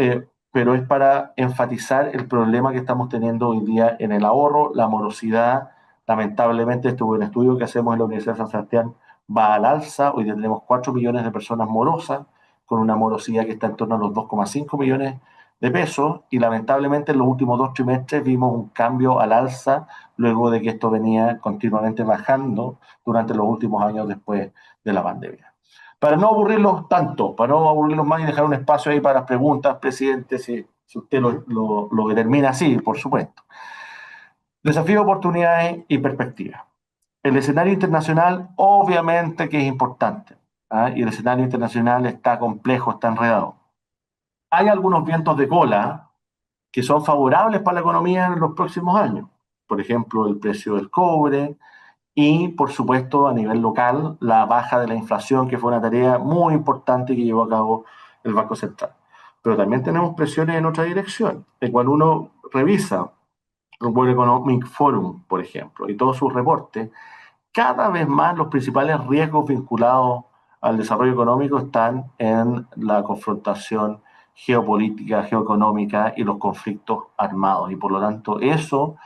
pero es para enfatizar el problema que estamos teniendo hoy día en el ahorro, la morosidad. Lamentablemente, esto es un estudio que hacemos en la Universidad de San Sebastián, va al alza. Hoy día tenemos 4 millones de personas morosas, con una morosidad que está en torno a los 2,5 millones de pesos, y lamentablemente en los últimos 2 trimestres vimos un cambio al alza, luego de que esto venía continuamente bajando durante los últimos años después de la pandemia. Para no aburrirlos tanto, para no aburrirlos más y dejar un espacio ahí para las preguntas, presidente, si usted lo determina así, por supuesto. Desafío, oportunidades y perspectivas. El escenario internacional obviamente que es importante, ¿ah? Y el escenario internacional está complejo, está enredado. Hay algunos vientos de cola que son favorables para la economía en los próximos años. Por ejemplo, el precio del cobre, y, por supuesto, a nivel local, la baja de la inflación, que fue una tarea muy importante que llevó a cabo el Banco Central. Pero también tenemos presiones en otra dirección, de cual uno revisa el World Economic Forum, por ejemplo, y todos sus reportes. Cada vez más los principales riesgos vinculados al desarrollo económico están en la confrontación geopolítica, geoeconómica y los conflictos armados. Y por lo tanto, eso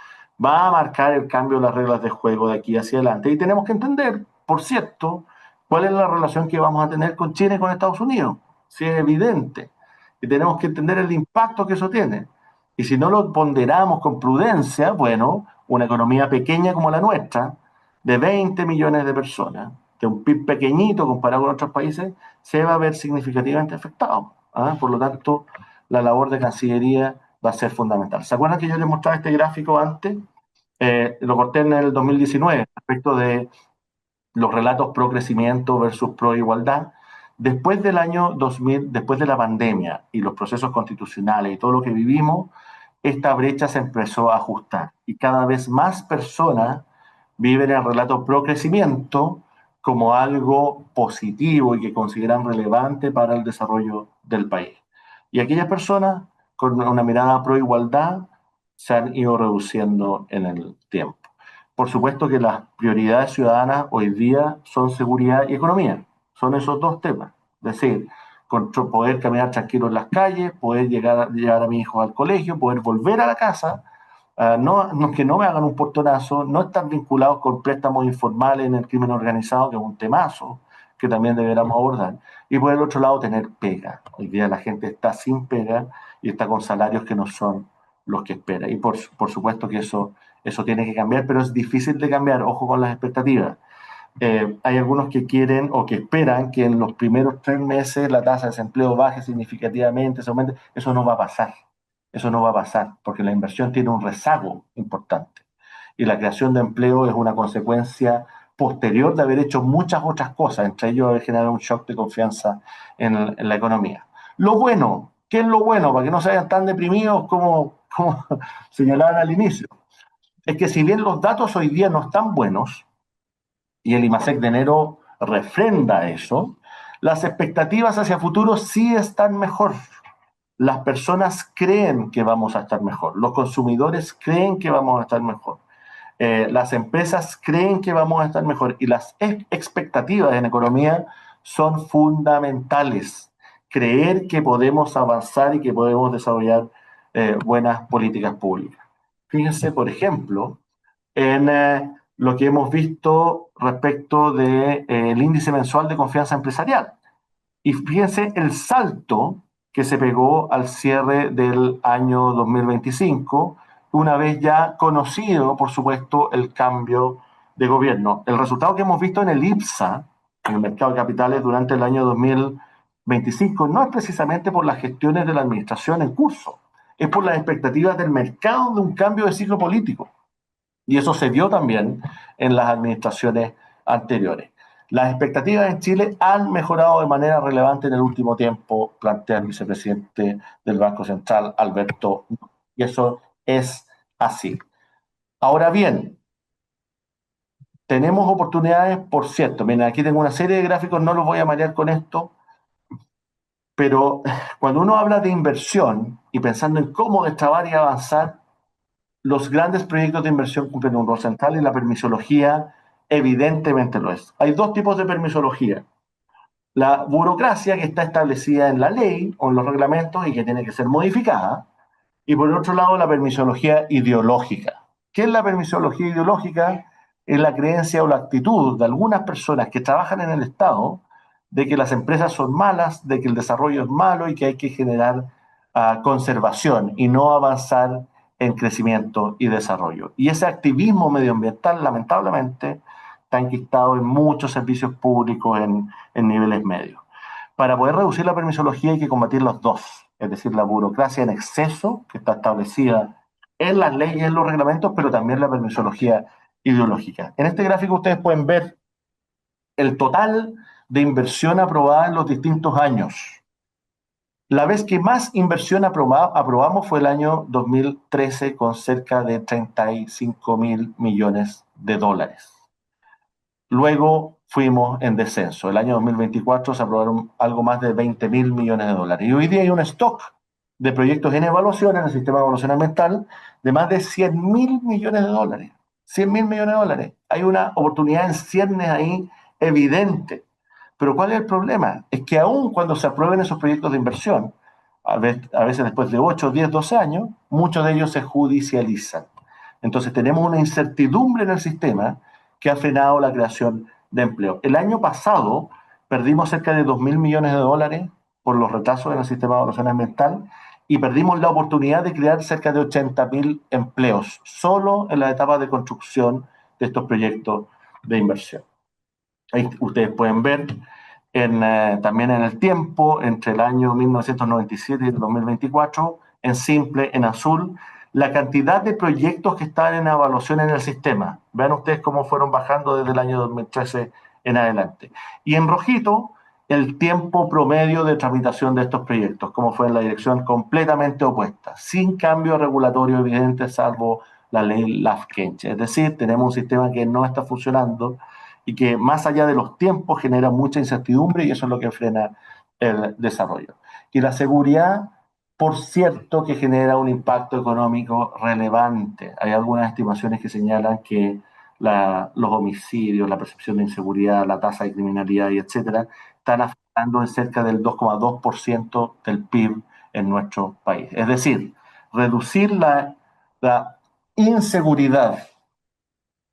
va a marcar el cambio de las reglas de juego de aquí hacia adelante. Y tenemos que entender, por cierto, cuál es la relación que vamos a tener con China y con Estados Unidos. Si es evidente. Y tenemos que entender el impacto que eso tiene. Y si no lo ponderamos con prudencia, bueno, una economía pequeña como la nuestra, de 20 millones de personas, de un PIB pequeñito comparado con otros países, se va a ver significativamente afectado. ¿Ah? Por lo tanto, la labor de Cancillería va a ser fundamental. ¿Se acuerdan que yo les mostraba este gráfico antes? Lo corté en el 2019 respecto de los relatos pro crecimiento versus pro igualdad. Después del año 2000, después de la pandemia y los procesos constitucionales y todo lo que vivimos, esta brecha se empezó a ajustar y cada vez más personas viven el relato pro crecimiento como algo positivo y que consideran relevante para el desarrollo del país. Y aquellas personas con una mirada pro igualdad se han ido reduciendo en el tiempo. Por supuesto que las prioridades ciudadanas hoy día son seguridad y economía. Son esos dos temas. Es decir, poder caminar tranquilo en las calles, poder llevar a mi hijo al colegio, poder volver a la casa, que no me hagan un portonazo, no estar vinculados con préstamos informales en el crimen organizado, que es un temazo que también deberíamos abordar. Y por el otro lado, tener pega. Hoy día la gente está sin pega y está con salarios que no son los que espera. Y por supuesto que eso tiene que cambiar, pero es difícil de cambiar. Ojo con las expectativas. Hay algunos que quieren o que esperan que en los primeros 3 meses la tasa de desempleo baje significativamente, se aumente. Eso no va a pasar. Eso no va a pasar porque la inversión tiene un rezago importante. Y la creación de empleo es una consecuencia posterior de haber hecho muchas otras cosas, entre ellos haber generado un shock de confianza en la economía. Lo bueno, ¿qué es lo bueno? Para que no se vayan tan deprimidos como señalaban al inicio. Es que si bien los datos hoy día no están buenos, y el IMASEC de enero refrenda eso, las expectativas hacia futuro sí están mejor. Las personas creen que vamos a estar mejor, los consumidores creen que vamos a estar mejor, las empresas creen que vamos a estar mejor y las expectativas en economía son fundamentales. Creer que podemos avanzar y que podemos desarrollar buenas políticas públicas. Fíjense, por ejemplo, en lo que hemos visto respecto del índice mensual de confianza empresarial. Y fíjense el salto que se pegó al cierre del año 2025, una vez ya conocido, por supuesto, el cambio de gobierno. El resultado que hemos visto en el IPSA, en el mercado de capitales, durante el año 2025, no es precisamente por las gestiones de la administración en curso, es por las expectativas del mercado de un cambio de ciclo político. Y eso se vio también en las administraciones anteriores. Las expectativas en Chile han mejorado de manera relevante en el último tiempo, plantea el vicepresidente del Banco Central, Alberto. Y eso es así. Ahora bien, tenemos oportunidades, por cierto. Miren, aquí tengo una serie de gráficos, no los voy a marear con esto, pero cuando uno habla de inversión y pensando en cómo destrabar y avanzar, los grandes proyectos de inversión cumplen un rol central y la permisología evidentemente lo es. Hay dos tipos de permisología. La burocracia que está establecida en la ley o en los reglamentos y que tiene que ser modificada. Y por el otro lado, la permisología ideológica. ¿Qué es la permisología ideológica? Es la creencia o la actitud de algunas personas que trabajan en el Estado de que las empresas son malas, de que el desarrollo es malo y que hay que generar conservación y no avanzar en crecimiento y desarrollo. Y ese activismo medioambiental, lamentablemente, está enquistado en muchos servicios públicos en niveles medios. Para poder reducir la permisología hay que combatir los dos, es decir, la burocracia en exceso, que está establecida en las leyes y en los reglamentos, pero también la permisología ideológica. En este gráfico ustedes pueden ver el total de inversión aprobada en los distintos años. La vez que más inversión aprobamos fue el año 2013 con cerca de 35.000 millones de dólares. Luego fuimos en descenso. El año 2024 se aprobaron algo más de 20.000 millones de dólares. Y hoy día hay un stock de proyectos en evaluación en el sistema de evaluación ambiental de más de 100.000 millones de dólares. 100.000 millones de dólares. Hay una oportunidad en ciernes ahí evidente. Pero ¿cuál es el problema? Es que aún cuando se aprueben esos proyectos de inversión, a veces después de 8, 10, 12 años, muchos de ellos se judicializan. Entonces tenemos una incertidumbre en el sistema que ha frenado la creación de empleo. El año pasado perdimos cerca de 2.000 millones de dólares por los retrasos en el sistema de evaluación ambiental y perdimos la oportunidad de crear cerca de 80.000 empleos solo en la etapa de construcción de estos proyectos de inversión. Ahí ustedes pueden ver también en el tiempo, entre el año 1997 y el 2024, en simple, en azul, la cantidad de proyectos que están en evaluación en el sistema. Vean ustedes cómo fueron bajando desde el año 2013 en adelante. Y en rojito, el tiempo promedio de tramitación de estos proyectos, como fue en la dirección completamente opuesta, sin cambio regulatorio evidente, salvo la ley Lafkench. Es decir, tenemos un sistema que no está funcionando y que más allá de los tiempos genera mucha incertidumbre y eso es lo que frena el desarrollo. Y la seguridad, por cierto, que genera un impacto económico relevante. Hay algunas estimaciones que señalan que los homicidios, la percepción de inseguridad, la tasa de criminalidad y etcétera, están afectando en cerca del 2,2% del PIB en nuestro país. Es decir, reducir la inseguridad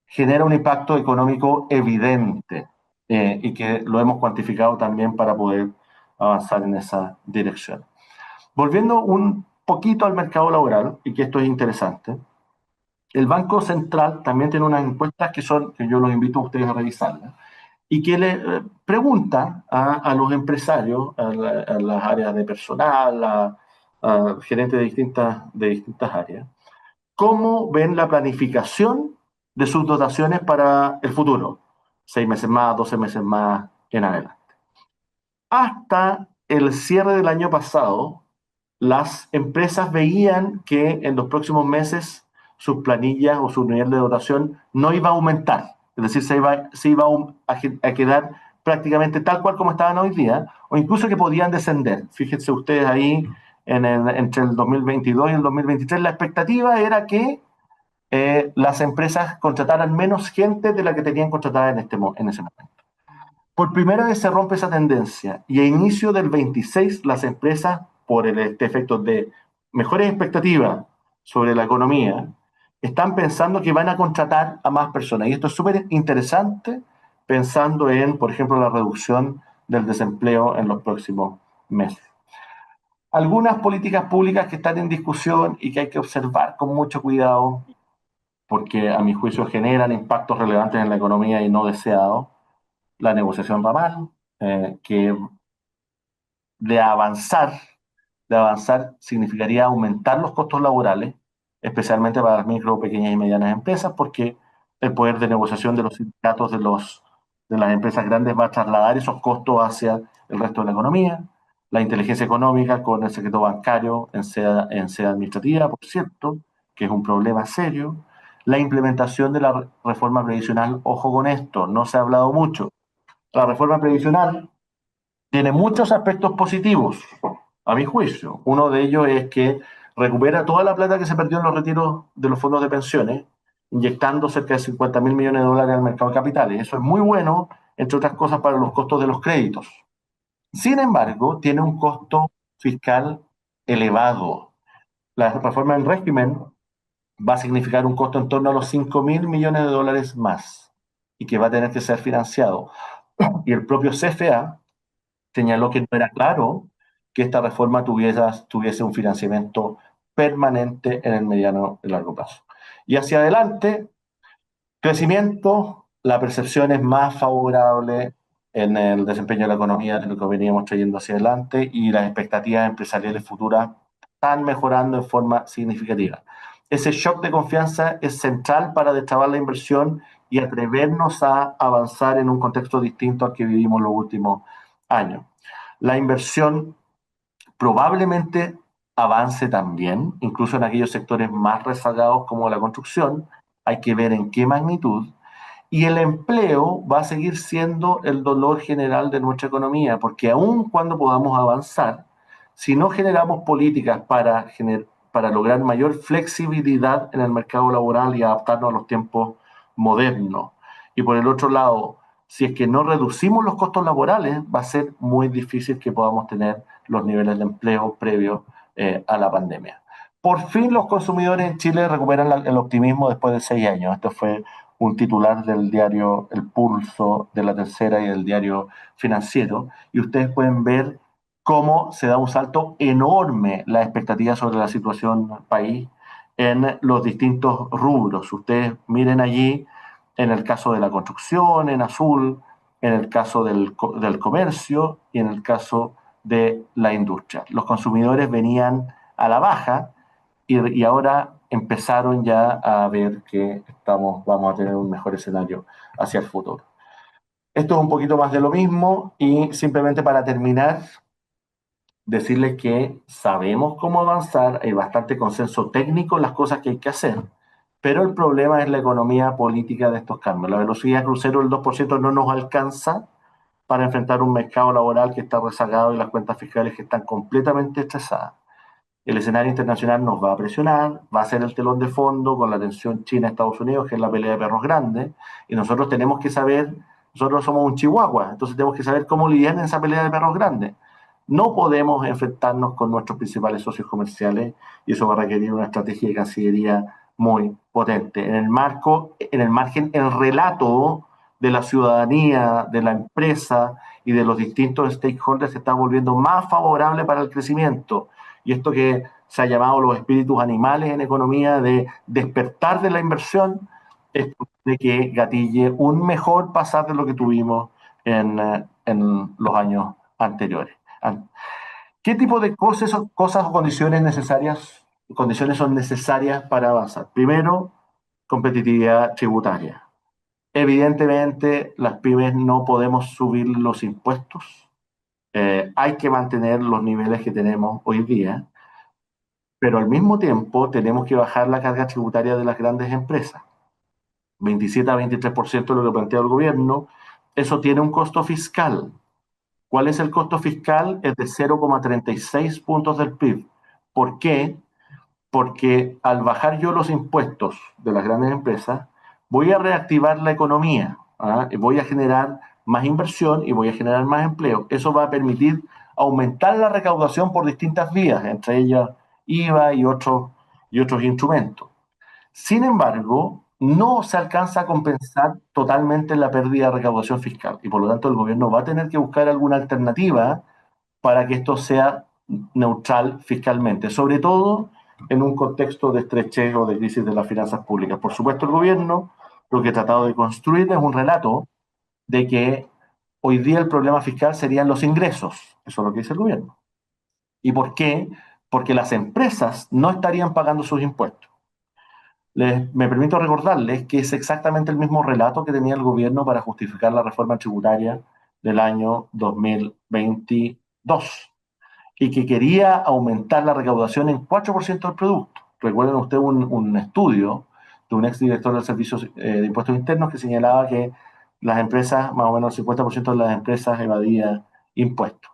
genera un impacto económico evidente y que lo hemos cuantificado también para poder avanzar en esa dirección. Volviendo un poquito al mercado laboral, y que esto es interesante, el Banco Central también tiene unas encuestas que yo los invito a ustedes a revisarlas, y que le pregunta a los empresarios, a las áreas de personal, a gerentes de distintas áreas, cómo ven la planificación de sus dotaciones para el futuro, 6 meses más, 12 meses más en adelante. Hasta el cierre del año pasado, las empresas veían que en los próximos meses sus planillas o su nivel de dotación no iba a aumentar, es decir, se iba a quedar prácticamente tal cual como estaban hoy día, o incluso que podían descender. Fíjense ustedes ahí, entre el 2022 y el 2023, la expectativa era que las empresas contrataran menos gente de la que tenían contratada en ese momento. Por primera vez se rompe esa tendencia y a inicio del 26 las empresas, por este efecto de mejores expectativas sobre la economía, están pensando que van a contratar a más personas. Y esto es súper interesante pensando en, por ejemplo, la reducción del desempleo en los próximos meses. Algunas políticas públicas que están en discusión y que hay que observar con mucho cuidado porque a mi juicio generan impactos relevantes en la economía y no deseados. La negociación ramal, que de avanzar, de avanzar significaría aumentar los costos laborales, especialmente para las micro, pequeñas y medianas empresas, porque el poder de negociación de los sindicatos de las empresas grandes va a trasladar esos costos hacia el resto de la economía. La inteligencia económica con el secreto bancario en sede administrativa, por cierto, que es un problema serio. La implementación de la reforma previsional, ojo con esto, no se ha hablado mucho. La reforma previsional tiene muchos aspectos positivos, a mi juicio. Uno de ellos es que recupera toda la plata que se perdió en los retiros de los fondos de pensiones, inyectando cerca de 50.000 millones de dólares al mercado de capitales. Eso es muy bueno, entre otras cosas, para los costos de los créditos. Sin embargo, tiene un costo fiscal elevado. La reforma del régimen va a significar un costo en torno a los 5.000 millones de dólares más y que va a tener que ser financiado. Y el propio CFA señaló que no era claro que esta reforma tuviese un financiamiento permanente en el mediano y largo plazo. Y hacia adelante, crecimiento, la percepción es más favorable en el desempeño de la economía de lo que veníamos trayendo hacia adelante y las expectativas empresariales futuras están mejorando en forma significativa. Ese shock de confianza es central para destrabar la inversión y atrevernos a avanzar en un contexto distinto al que vivimos los últimos años. La inversión probablemente avance también, incluso en aquellos sectores más rezagados como la construcción. Hay que ver en qué magnitud Y el empleo va a seguir siendo el dolor general de nuestra economía, porque aun cuando podamos avanzar, si no generamos políticas para lograr mayor flexibilidad en el mercado laboral y adaptarnos a los tiempos modernos, y por el otro lado, si es que no reducimos los costos laborales, va a ser muy difícil que podamos tener los niveles de empleo previos a la pandemia. Por fin los consumidores en Chile recuperan el optimismo después de 6 años. Esto fue un titular del diario El Pulso, de La Tercera y del diario Financiero, y ustedes pueden ver cómo se da un salto enorme la expectativa sobre la situación país en los distintos rubros. Ustedes miren allí, en el caso de la construcción, en azul, en el caso del comercio y en el caso de la industria. Los consumidores venían a la baja y ahora empezaron ya a ver que vamos a tener un mejor escenario hacia el futuro. Esto es un poquito más de lo mismo y simplemente para terminar, decirles que sabemos cómo avanzar, hay bastante consenso técnico en las cosas que hay que hacer, pero el problema es la economía política de estos cambios. La velocidad crucero del 2% no nos alcanza para enfrentar un mercado laboral que está rezagado y las cuentas fiscales que están completamente estresadas. El escenario internacional nos va a presionar, va a ser el telón de fondo con la tensión China-Estados Unidos, que es la pelea de perros grandes, y nosotros tenemos que saber, nosotros somos un chihuahua, entonces tenemos que saber cómo lidiar en esa pelea de perros grandes. No podemos enfrentarnos con nuestros principales socios comerciales y eso va a requerir una estrategia de Cancillería muy potente. En el margen, el relato de la ciudadanía, de la empresa y de los distintos stakeholders se está volviendo más favorable para el crecimiento. Y esto que se ha llamado los espíritus animales en economía de despertar de la inversión, es de que gatille un mejor pasar de lo que tuvimos en los años anteriores. ¿Qué tipo de cosas o condiciones son necesarias para avanzar? Primero, competitividad tributaria. Evidentemente, las pymes no podemos subir los impuestos. Hay que mantener los niveles que tenemos hoy día, pero al mismo tiempo tenemos que bajar la carga tributaria de las grandes empresas. 27 a 23% de lo que plantea el gobierno. Eso tiene un costo fiscal. ¿Cuál es el costo fiscal? Es de 0,36 puntos del PIB. ¿Por qué? Porque al bajar yo los impuestos de las grandes empresas, voy a reactivar la economía, ¿ah? Voy a generar más inversión y voy a generar más empleo. Eso va a permitir aumentar la recaudación por distintas vías, entre ellas IVA y otros instrumentos. Sin embargo, no se alcanza a compensar totalmente la pérdida de recaudación fiscal y por lo tanto el gobierno va a tener que buscar alguna alternativa para que esto sea neutral fiscalmente, sobre todo en un contexto de estrechez o de crisis de las finanzas públicas. Por supuesto, el gobierno lo que ha tratado de construir es un relato de que hoy día el problema fiscal serían los ingresos. Eso es lo que dice el gobierno. ¿Y por qué? Porque las empresas no estarían pagando sus impuestos. Me permito recordarles que es exactamente el mismo relato que tenía el gobierno para justificar la reforma tributaria del año 2022 y que quería aumentar la recaudación en 4% del producto. Recuerden ustedes un estudio de un exdirector del Servicio de Impuestos Internos que señalaba que las empresas, más o menos el 50% de las empresas evadía impuestos.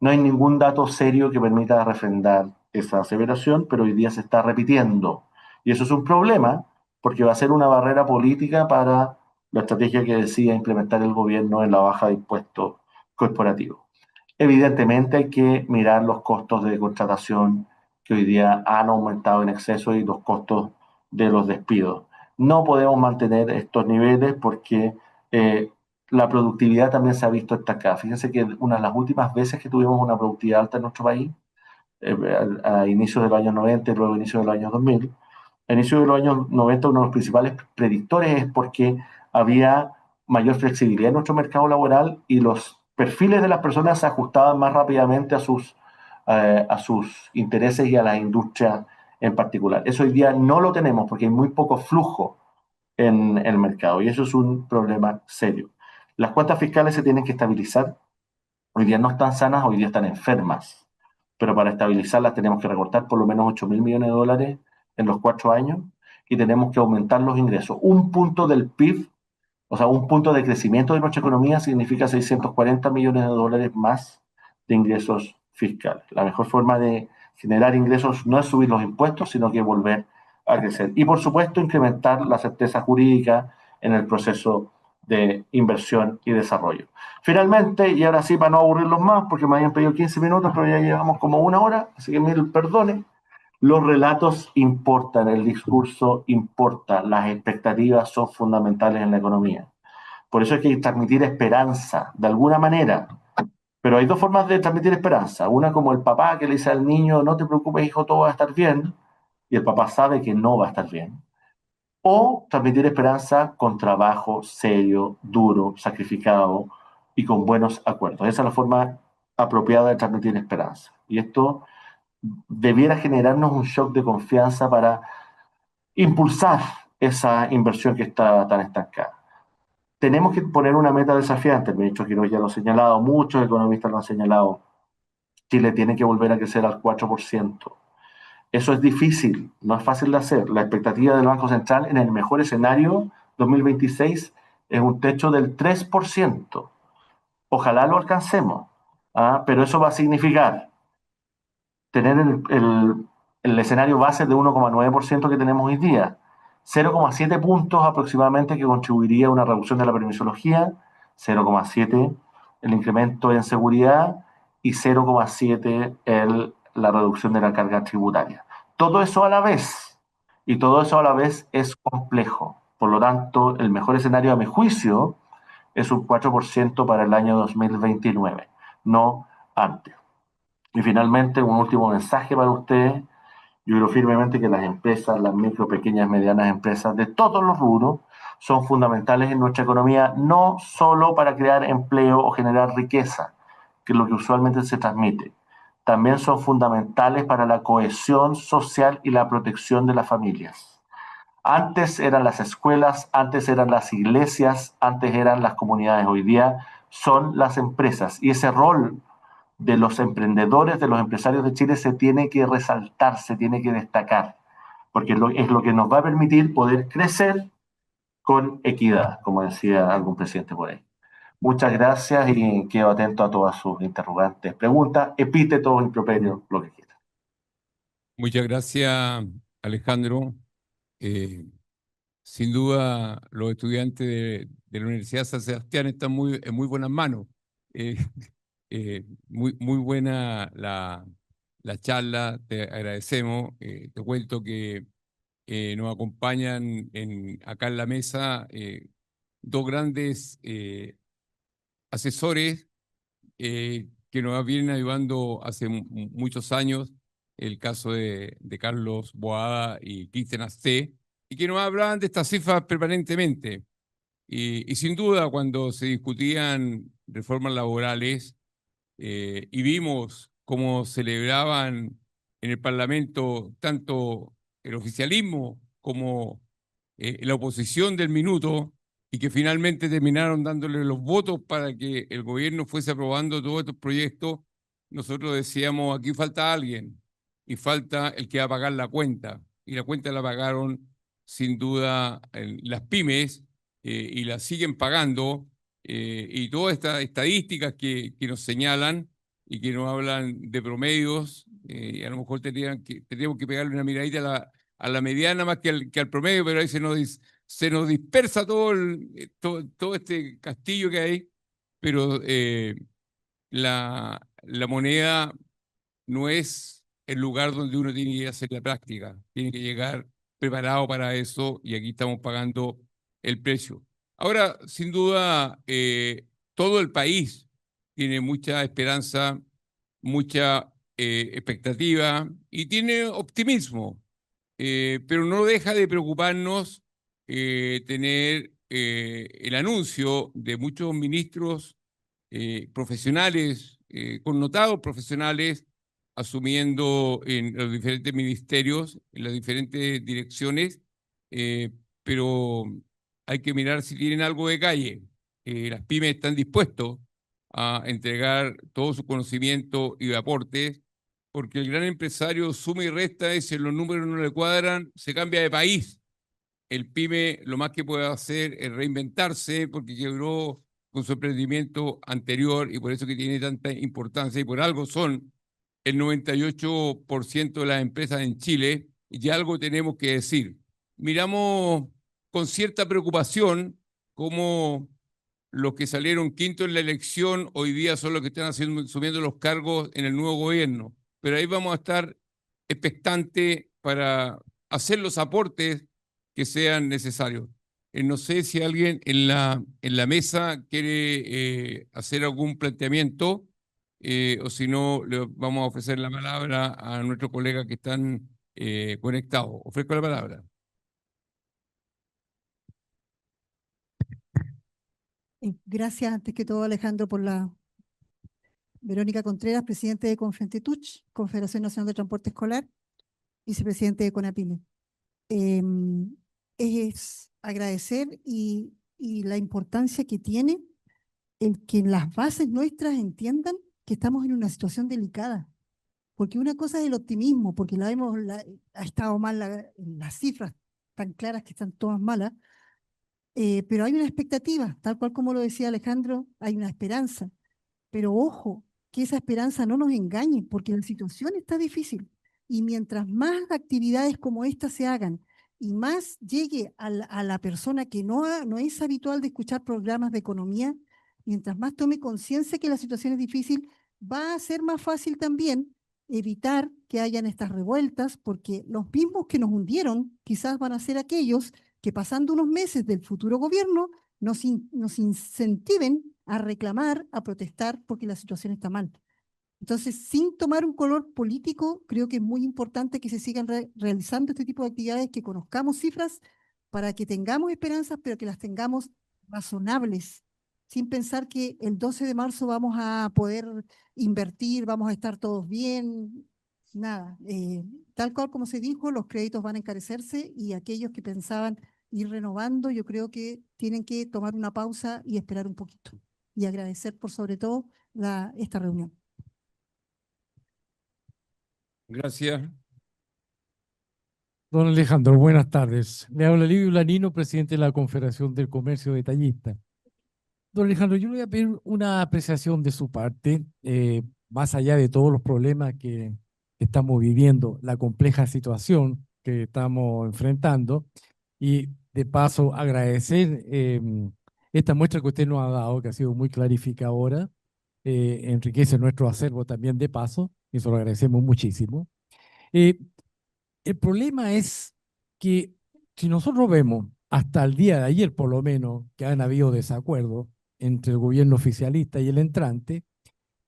No hay ningún dato serio que permita refrendar esa aseveración, pero hoy día se está repitiendo. Y eso es un problema porque va a ser una barrera política para la estrategia que decía implementar el gobierno en la baja de impuestos corporativos. Evidentemente hay que mirar los costos de contratación que hoy día han aumentado en exceso y los costos de los despidos. No podemos mantener estos niveles porque la productividad también se ha visto estancada. Fíjense que una de las últimas veces que tuvimos una productividad alta en nuestro país, a inicios de los años 90 y luego a inicios de los años 2000, a inicios de los años 90 uno de los principales predictores es porque había mayor flexibilidad en nuestro mercado laboral y los perfiles de las personas se ajustaban más rápidamente a sus intereses y a las industrias en particular. Eso hoy día no lo tenemos porque hay muy poco flujo en el mercado y eso es un problema serio. Las cuentas fiscales se tienen que estabilizar. Hoy día no están sanas, hoy día están enfermas. Pero para estabilizarlas tenemos que recortar por lo menos 8.000 millones de dólares en los 4 años y tenemos que aumentar los ingresos. Un punto del PIB O sea, un punto de crecimiento de nuestra economía significa 640 millones de dólares más de ingresos fiscales. La mejor forma de generar ingresos no es subir los impuestos, sino que volver a crecer. Y por supuesto, incrementar la certeza jurídica en el proceso de inversión y desarrollo. Finalmente, y ahora sí para no aburrirlos más, porque me habían pedido 15 minutos, pero ya llevamos como una hora, así que mil perdones. Los relatos importan, el discurso importa, las expectativas son fundamentales en la economía. Por eso hay que transmitir esperanza, de alguna manera. Pero hay dos formas de transmitir esperanza. Una como el papá que le dice al niño, no te preocupes, hijo, todo va a estar bien. Y el papá sabe que no va a estar bien. O transmitir esperanza con trabajo serio, duro, sacrificado y con buenos acuerdos. Esa es la forma apropiada de transmitir esperanza. Y esto debiera generarnos un shock de confianza para impulsar esa inversión que está tan estancada. Tenemos que poner una meta desafiante. El ministro Quiroz ya lo ha señalado, muchos economistas lo han señalado. Chile tiene que volver a crecer al 4%. Eso es difícil, no es fácil de hacer. La expectativa del Banco Central en el mejor escenario 2026 es un techo del 3%. Ojalá lo alcancemos, pero eso va a significar tener el escenario base de 1,9% que tenemos hoy día, 0,7 puntos aproximadamente que contribuiría a una reducción de la permisología, 0,7 el incremento en seguridad y 0,7 la reducción de la carga tributaria. Todo eso a la vez, y todo eso a la vez es complejo. Por lo tanto, el mejor escenario a mi juicio es un 4% para el año 2029, no antes. Y finalmente, un último mensaje para ustedes. Yo creo firmemente que las empresas, las micro, pequeñas, medianas empresas de todos los rubros son fundamentales en nuestra economía, no solo para crear empleo o generar riqueza, que es lo que usualmente se transmite. También son fundamentales para la cohesión social y la protección de las familias. Antes eran las escuelas, antes eran las iglesias, antes eran las comunidades. Hoy día son las empresas. Y ese rol de los emprendedores, de los empresarios de Chile se tiene que resaltar, se tiene que destacar, porque es lo que nos va a permitir poder crecer con equidad, como decía algún presidente por ahí. Muchas gracias y quedo atento a todas sus interrogantes, preguntas, epítetos, improperios, lo que quieran. Muchas gracias, Alejandro. Eh, Sin duda, los estudiantes de la Universidad San Sebastián están en muy buenas manos. Eh, muy buena la charla, te agradecemos. Te cuento que nos acompañan acá en la mesa dos grandes asesores que nos vienen ayudando hace muchos años, el caso de Carlos Boada y Cristian Asté, y que nos hablaban de estas cifras permanentemente. Y sin duda, cuando se discutían reformas laborales y vimos cómo celebraban en el Parlamento tanto el oficialismo como la oposición del minuto, y que finalmente terminaron dándole los votos para que el gobierno fuese aprobando todos estos proyectos, nosotros decíamos, aquí falta alguien, y falta el que va a pagar la cuenta. Y la cuenta la pagaron sin duda las pymes, y la siguen pagando, y todas estas estadísticas que nos señalan y que nos hablan de promedios, y a lo mejor tendríamos que pegarle una miradita a la mediana más que al promedio, pero ahí se nos dispersa todo este castillo que hay, pero la moneda no es el lugar donde uno tiene que hacer la práctica, tiene que llegar preparado para eso y aquí estamos pagando el precio. Ahora, sin duda, todo el país tiene mucha esperanza, mucha expectativa y tiene optimismo, pero no deja de preocuparnos tener el anuncio de muchos ministros profesionales, connotados profesionales, asumiendo en los diferentes ministerios, en las diferentes direcciones, eh, pero hay que mirar si tienen algo de calle. Las pymes están dispuestos a entregar todo su conocimiento y aportes, porque el gran empresario suma y resta y si los números no le cuadran, se cambia de país. el pyme lo más que puede hacer es reinventarse porque quebró con su emprendimiento anterior y por eso que tiene tanta importancia y por algo son el 98% de las empresas en Chile y algo tenemos que decir. Miramos con cierta preocupación cómo los que salieron quinto en la elección hoy día son los que están asumiendo los cargos en el nuevo gobierno. Pero ahí vamos a estar expectantes para hacer los aportes que sean necesarios. No sé si alguien en la mesa quiere hacer algún planteamiento o si no, le vamos a ofrecer la palabra a nuestros colegas que están conectados. Ofrezco la palabra. Gracias, antes que todo, Alejandro, por la... Verónica Contreras, presidente de Confentetuch, Confederación Nacional de Transporte Escolar, vicepresidente de CONAPYME. Es agradecer y la importancia que tiene el que las bases nuestras entiendan que estamos en una situación delicada. Porque una cosa es el optimismo, porque ha estado mal las cifras tan claras que están todas malas, pero hay una expectativa, tal cual como lo decía Alejandro, hay una esperanza. Pero ojo, que esa esperanza no nos engañe, porque la situación está difícil. Y mientras más actividades como esta se hagan y más llegue a la persona que no es habitual de escuchar programas de economía, mientras más tome conciencia que la situación es difícil, va a ser más fácil también evitar que hayan estas revueltas, porque los mismos que nos hundieron quizás van a ser aquellos que pasando unos meses del futuro gobierno nos incentiven a reclamar, a protestar porque la situación está mal. Entonces, sin tomar un color político, creo que es muy importante que se sigan realizando este tipo de actividades, que conozcamos cifras para que tengamos esperanzas, pero que las tengamos razonables, sin pensar que el 12 de marzo vamos a poder invertir, vamos a estar todos bien, nada. Tal cual como se dijo, los créditos van a encarecerse y aquellos que pensaban ir renovando, yo creo que tienen que tomar una pausa y esperar un poquito. Y agradecer por sobre todo esta reunión. Gracias. Don Alejandro, buenas tardes. Le habla Livio Lanino, presidente de la Confederación del Comercio Detallista. Don Alejandro, yo le voy a pedir una apreciación de su parte, más allá de todos los problemas que estamos viviendo, la compleja situación que estamos enfrentando, y de paso agradecer esta muestra que usted nos ha dado, que ha sido muy clarificadora, enriquece nuestro acervo también de paso, y eso lo agradecemos muchísimo. El problema es que si nosotros vemos hasta el día de ayer, por lo menos, que han habido desacuerdos entre el gobierno oficialista y el entrante,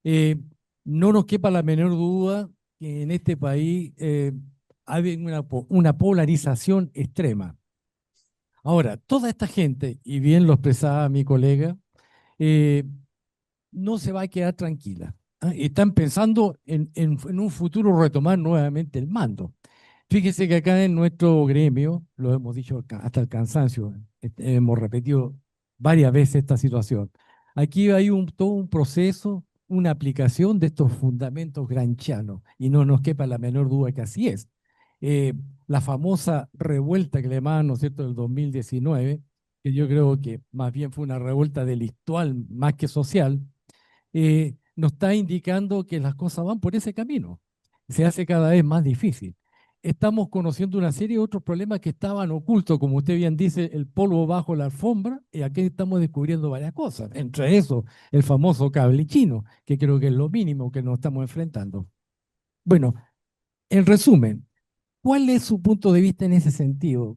eh, no nos quepa la menor duda que en este país hay una polarización extrema. Ahora, toda esta gente, y bien lo expresaba mi colega, eh, no se va a quedar tranquila. Están pensando en un futuro retomar nuevamente el mando. Fíjese que acá en nuestro gremio, lo hemos dicho hasta el cansancio, hemos repetido varias veces esta situación. Aquí hay todo un proceso, una aplicación de estos fundamentos gramscianos, y no nos quepa la menor duda que así es. La famosa revuelta que le llamaban, ¿no es cierto?, del 2019, que yo creo que más bien fue una revuelta delictual más que social, nos está indicando que las cosas van por ese camino. Se hace cada vez más difícil. Estamos conociendo una serie de otros problemas que estaban ocultos, como usted bien dice, el polvo bajo la alfombra, y aquí estamos descubriendo varias cosas. Entre eso, el famoso cable chino, que creo que es lo mínimo que nos estamos enfrentando. Bueno, en resumen, ¿cuál es su punto de vista en ese sentido?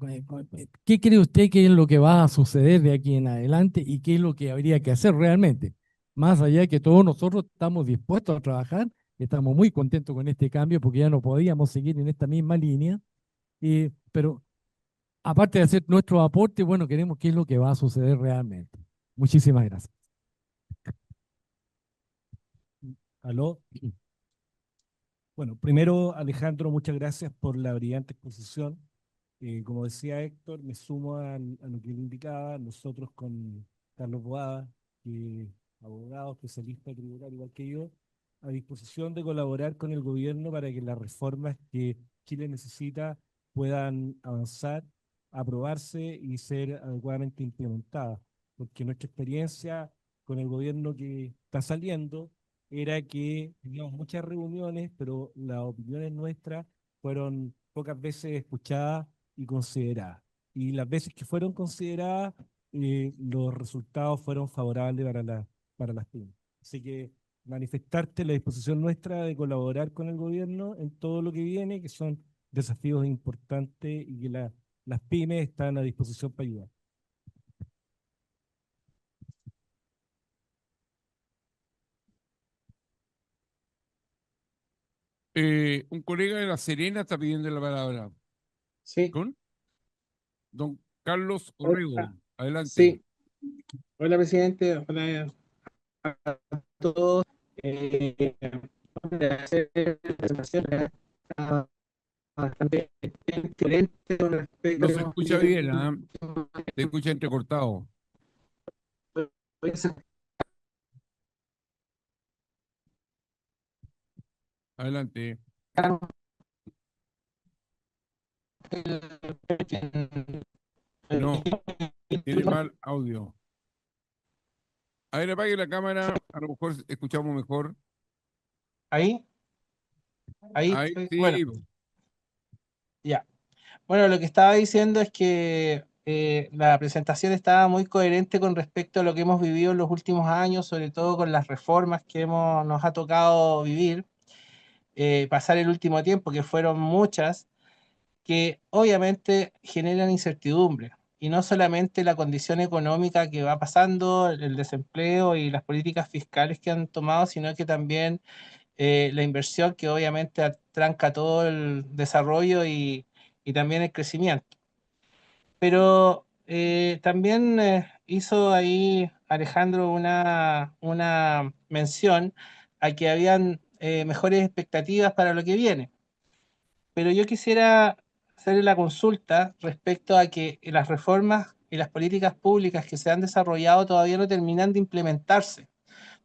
¿Qué cree usted que es lo que va a suceder de aquí en adelante y qué es lo que habría que hacer realmente? Más allá de que todos nosotros estamos dispuestos a trabajar, estamos muy contentos con este cambio porque ya no podíamos seguir en esta misma línea, pero aparte de hacer nuestro aporte, bueno, queremos qué es lo que va a suceder realmente. Muchísimas gracias. ¿Aló? Bueno, primero, Alejandro, muchas gracias por la brillante exposición. Como decía Héctor, me sumo a lo que él indicaba. Nosotros con Carlos Boada, que abogado, especialista tributario igual que yo, a disposición de colaborar con el gobierno para que las reformas que Chile necesita puedan avanzar aprobarse y ser adecuadamente implementadas, porque nuestra experiencia con el gobierno que está saliendo era que teníamos muchas reuniones, pero las opiniones nuestras fueron pocas veces escuchadas y consideradas. Y las veces que fueron consideradas, los resultados fueron favorables para las pymes. Así que manifestarte la disposición nuestra de colaborar con el gobierno en todo lo que viene, que son desafíos importantes y que las pymes están a disposición para ayudar. Un colega de La Serena está pidiendo la palabra. Sí, ¿Con? Don Carlos hola, Orrego, adelante. sí. Hola, presidente. Hola a todos. Agradecer la presentación, está bastante excelente con No respecto se escucha bien, ¿ah? Se escucha entrecortado. Adelante. No, tiene mal audio. A ver, apague la cámara, a lo mejor escuchamos mejor. Ahí, ahí Ahí estoy. Bueno, sí. ya. Bueno, lo que estaba diciendo es que la presentación estaba muy coherente con respecto a lo que hemos vivido en los últimos años, sobre todo con las reformas que nos ha tocado vivir, pasar el último tiempo, que fueron muchas, que obviamente generan incertidumbre. Y no solamente la condición económica que va pasando, el desempleo y las políticas fiscales que han tomado, sino que también la inversión que obviamente tranca todo el desarrollo y también el crecimiento. Pero también hizo ahí Alejandro una mención a que habían mejores expectativas para lo que viene. Pero yo quisiera hacerle la consulta respecto a que las reformas y las políticas públicas que se han desarrollado todavía no terminan de implementarse,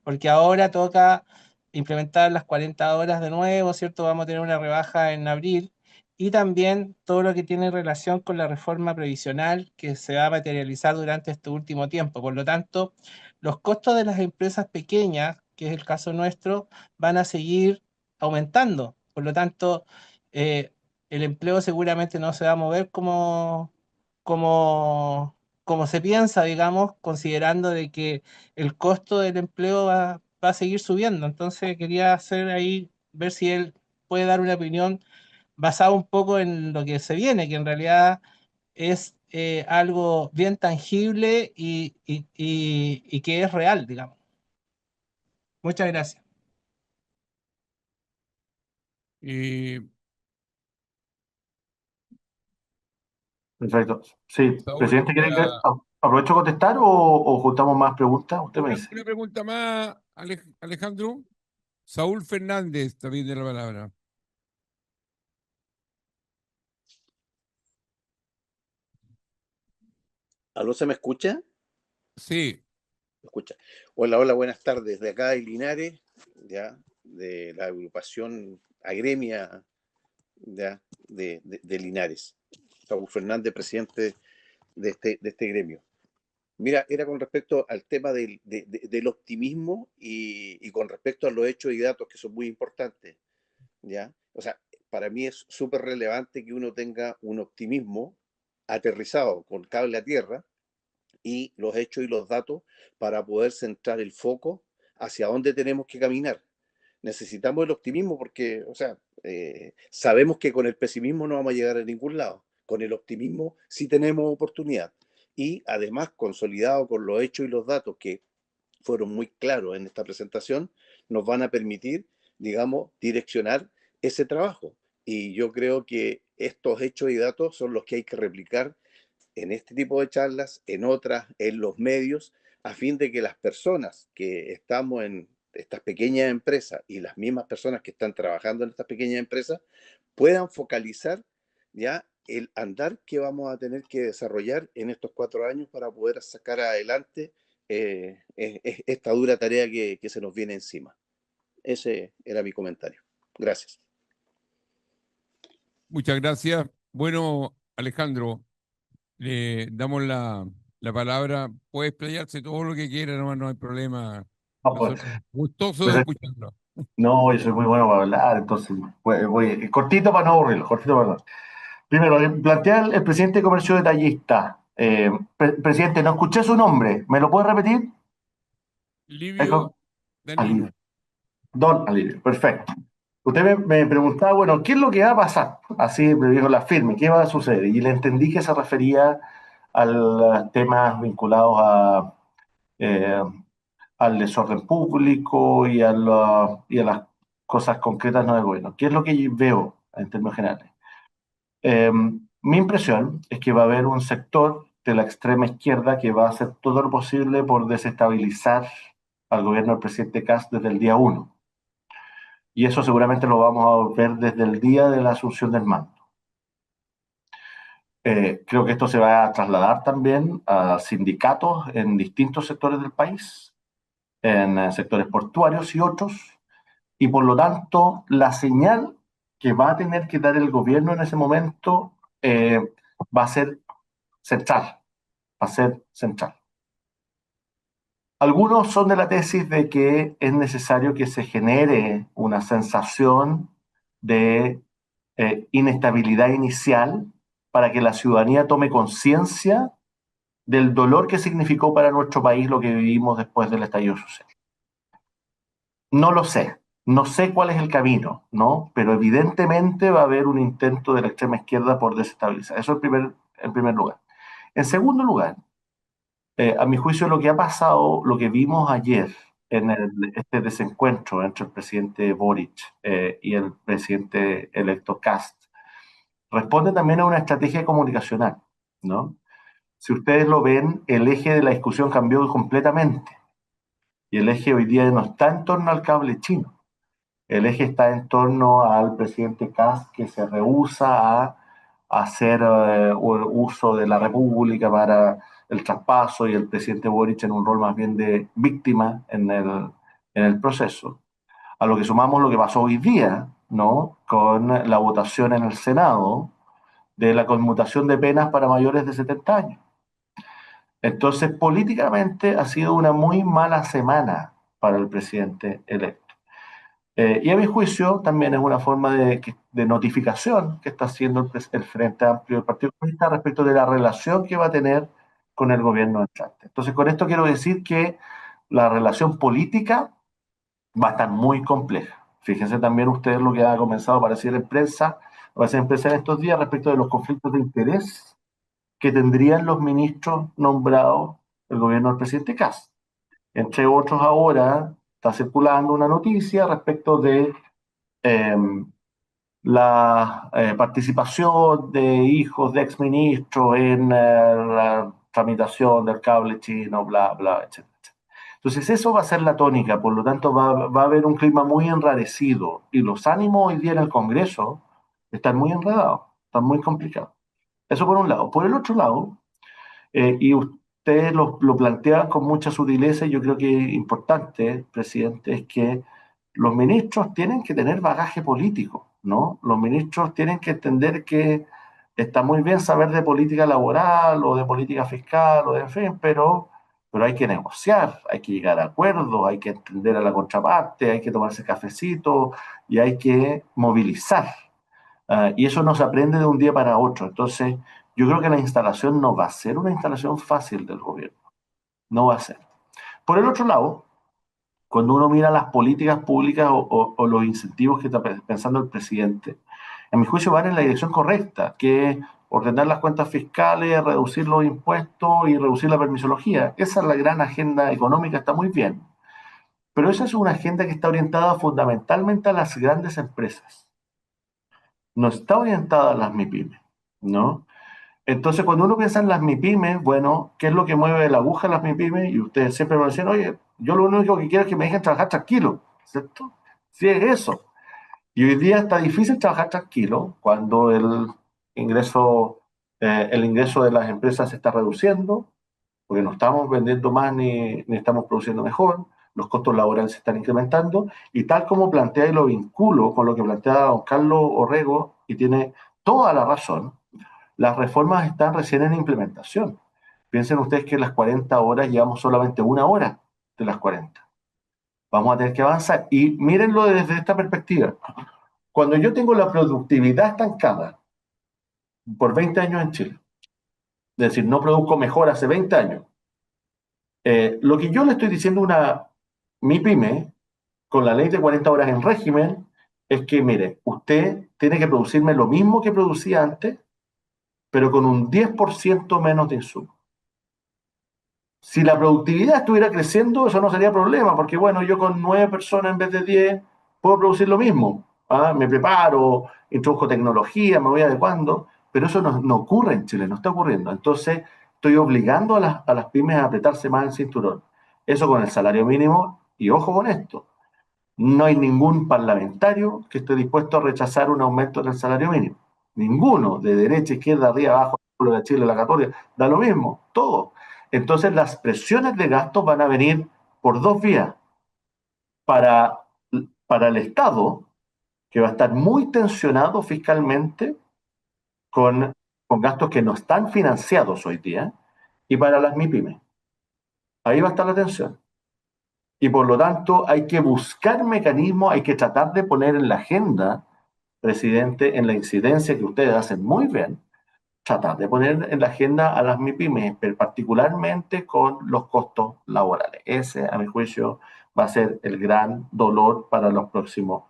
porque ahora toca implementar las 40 horas de nuevo, ¿cierto? Vamos a tener una rebaja en abril y también todo lo que tiene relación con la reforma previsional que se va a materializar durante este último tiempo. Por lo tanto, los costos de las empresas pequeñas, que es el caso nuestro, van a seguir aumentando. Por lo tanto, eh, el empleo seguramente no se va a mover como, como se piensa, digamos, considerando de que el costo del empleo va a seguir subiendo. Entonces quería hacer ahí, ver si él puede dar una opinión basada un poco en lo que se viene, que en realidad es algo bien tangible y que es real, digamos. Muchas gracias. Eh, Perfecto. Sí, Saúl, presidente, ¿quiere que aprovecho a contestar o juntamos más preguntas? Usted me dice. una pregunta más, Alejandro. Saúl Fernández también de la palabra. ¿Aló, se me escucha? Sí, ¿Me escucha? Hola, hola, buenas tardes. De acá de Linares, ya, de la agrupación Agremia, ya, de Linares. Saúl Fernández, presidente de este gremio. Mira, era con respecto al tema del optimismo y con respecto a los hechos y datos que son muy importantes, ¿ya? O sea, para mí es súper relevante que uno tenga un optimismo aterrizado con cable a tierra y los hechos y los datos para poder centrar el foco hacia dónde tenemos que caminar. Necesitamos el optimismo porque, o sea, sabemos que con el pesimismo no vamos a llegar a ningún lado. Con el optimismo sí tenemos oportunidad. Y además, consolidado con los hechos y los datos que fueron muy claros en esta presentación, nos van a permitir, digamos, direccionar ese trabajo. Y yo creo que estos hechos y datos son los que hay que replicar en este tipo de charlas, en otras, en los medios, a fin de que las personas que estamos en estas pequeñas empresas y las mismas personas que están trabajando en estas pequeñas empresas puedan focalizar ya el andar que vamos a tener que desarrollar en estos 4 años para poder sacar adelante esta dura tarea que se nos viene encima. Ese era mi comentario. Gracias. muchas gracias. Bueno, Alejandro, Le damos la palabra. Puede explayarse todo lo que quiera, no hay problema. Ah, pues, Nosotros gustosos pues, de escucharlo. no, yo soy muy bueno para hablar, entonces voy cortito para no aburrirlo, cortito para no. Primero, plantea el presidente de Comercio Detallista. Presidente, no escuché su nombre, ¿me lo puede repetir? Livio Alivio. Danino. Don Alivio, perfecto. Usted me preguntaba, bueno, ¿qué es lo que va a pasar? Así me dijo la firme, ¿qué va a suceder? Y le entendí que se refería a los temas vinculados eh, al desorden público y a las cosas concretas no del gobierno. ¿Qué es lo que yo veo en términos generales? Mi impresión es que va a haber un sector de la extrema izquierda que va a hacer todo lo posible por desestabilizar al gobierno del presidente Kast desde el día uno. Y eso seguramente lo vamos a ver desde el día de la asunción del mando. Creo que esto se va a trasladar también a sindicatos en distintos sectores del país, en sectores portuarios y otros, y por lo tanto la señal que va a tener que dar el gobierno en ese momento va a ser central, va a ser central. Algunos son de la tesis de que es necesario que se genere una sensación de inestabilidad inicial para que la ciudadanía tome conciencia del dolor que significó para nuestro país lo que vivimos después del estallido social. No lo sé, no sé cuál es el camino, ¿no? Pero evidentemente va a haber un intento de la extrema izquierda por desestabilizar. Eso en primer lugar. En segundo lugar, a mi juicio lo que ha pasado, lo que vimos ayer en este desencuentro entre el presidente Boric y el presidente electo Kast, responde también a una estrategia comunicacional, ¿no? Si ustedes lo ven, el eje de la discusión cambió completamente. Y el eje hoy día no está en torno al cable chino. El eje está en torno al presidente Kast que se rehúsa a hacer uso de la República para el traspaso y el presidente Boric en un rol más bien de víctima en el proceso. A lo que sumamos lo que pasó hoy día, ¿no? Con la votación en el Senado de la conmutación de penas para mayores de 70 años. Entonces, políticamente ha sido una muy mala semana para el presidente electo. Y a mi juicio también es una forma de notificación que está haciendo el Frente Amplio del Partido Comunista respecto de la relación que va a tener con el gobierno entrante. Entonces, con esto quiero decir que la relación política va a estar muy compleja. Fíjense también ustedes lo que ha comenzado a aparecer en prensa en estos días respecto de los conflictos de interés que tendrían los ministros nombrados del gobierno del presidente Kast. Entre otros, ahora está circulando una noticia respecto de eh, la participación de hijos de exministros en la tramitación del cable chino, bla, bla, etc. Entonces eso va a ser la tónica, por lo tanto va a haber un clima muy enrarecido y los ánimos hoy día en el Congreso están muy enredados, están muy complicados. Eso por un lado. Por el otro lado, y ustedes lo planteaban con mucha sutileza, y yo creo que es importante, presidente, es que los ministros tienen que tener bagaje político, ¿no? Los ministros tienen que entender que está muy bien saber de política laboral o de política fiscal o de en fin, pero hay que negociar, hay que llegar a acuerdos, hay que entender a la contraparte, hay que tomarse cafecito y hay que movilizar. Y eso no se aprende de un día para otro. Entonces, yo creo que la instalación no va a ser una instalación fácil del gobierno. No va a ser. Por el otro lado, cuando uno mira las políticas públicas o los incentivos que está pensando el presidente, en mi juicio van en la dirección correcta, que es ordenar las cuentas fiscales, reducir los impuestos y reducir la permisología. Esa es la gran agenda económica, está muy bien. Pero esa es una agenda que está orientada fundamentalmente a las grandes empresas. No está orientada a las MIPYMES, ¿no? Entonces, cuando uno piensa en las MIPYMES, bueno, ¿qué es lo que mueve la aguja en las MIPYMES? Y ustedes siempre me dicen, oye, yo lo único que quiero es que me dejen trabajar tranquilo, ¿cierto? Sí, es eso. Y hoy día está difícil trabajar tranquilo cuando el ingreso de las empresas se está reduciendo, porque no estamos vendiendo más ni estamos produciendo mejor, los costos laborales se están incrementando, y tal como plantea y lo vinculo con lo que plantea don Carlos Orrego, y tiene toda la razón, Las reformas están recién en implementación. Piensen ustedes que en las 40 horas llevamos solamente 1 hora de las 40. Vamos a tener que avanzar. Y mírenlo desde esta perspectiva. Cuando yo tengo la productividad estancada por 20 años en Chile, es decir, no produzco mejor hace 20 años, lo que yo le estoy diciendo a mi pyme, con la ley de 40 horas en régimen, es que, mire, usted tiene que producirme lo mismo que producía antes, pero con un 10% menos de insumos. Si la productividad estuviera creciendo, eso no sería problema, porque bueno, yo con 9 personas en vez de 10 puedo producir lo mismo. ¿Ah? Me preparo, introduzco tecnología, me voy adecuando, pero eso no ocurre en Chile, no está ocurriendo. Entonces, estoy obligando a las pymes a apretarse más el cinturón. Eso con el salario mínimo, y ojo con esto, no hay ningún parlamentario que esté dispuesto a rechazar un aumento en el salario mínimo. Ninguno, de derecha, izquierda, arriba, abajo, de Chile, la Católica, da lo mismo, todo. Entonces las presiones de gastos van a venir por dos vías. Para, para el Estado, que va a estar muy tensionado fiscalmente con gastos que no están financiados hoy día, y para las MIPYMES. Ahí va a estar la tensión. Y por lo tanto hay que buscar mecanismos, hay que tratar de poner en la agenda, presidente, en la incidencia que ustedes hacen muy bien, tratar de poner en la agenda a las MIPYMES, pero particularmente con los costos laborales. Ese, a mi juicio, va a ser el gran dolor para los próximos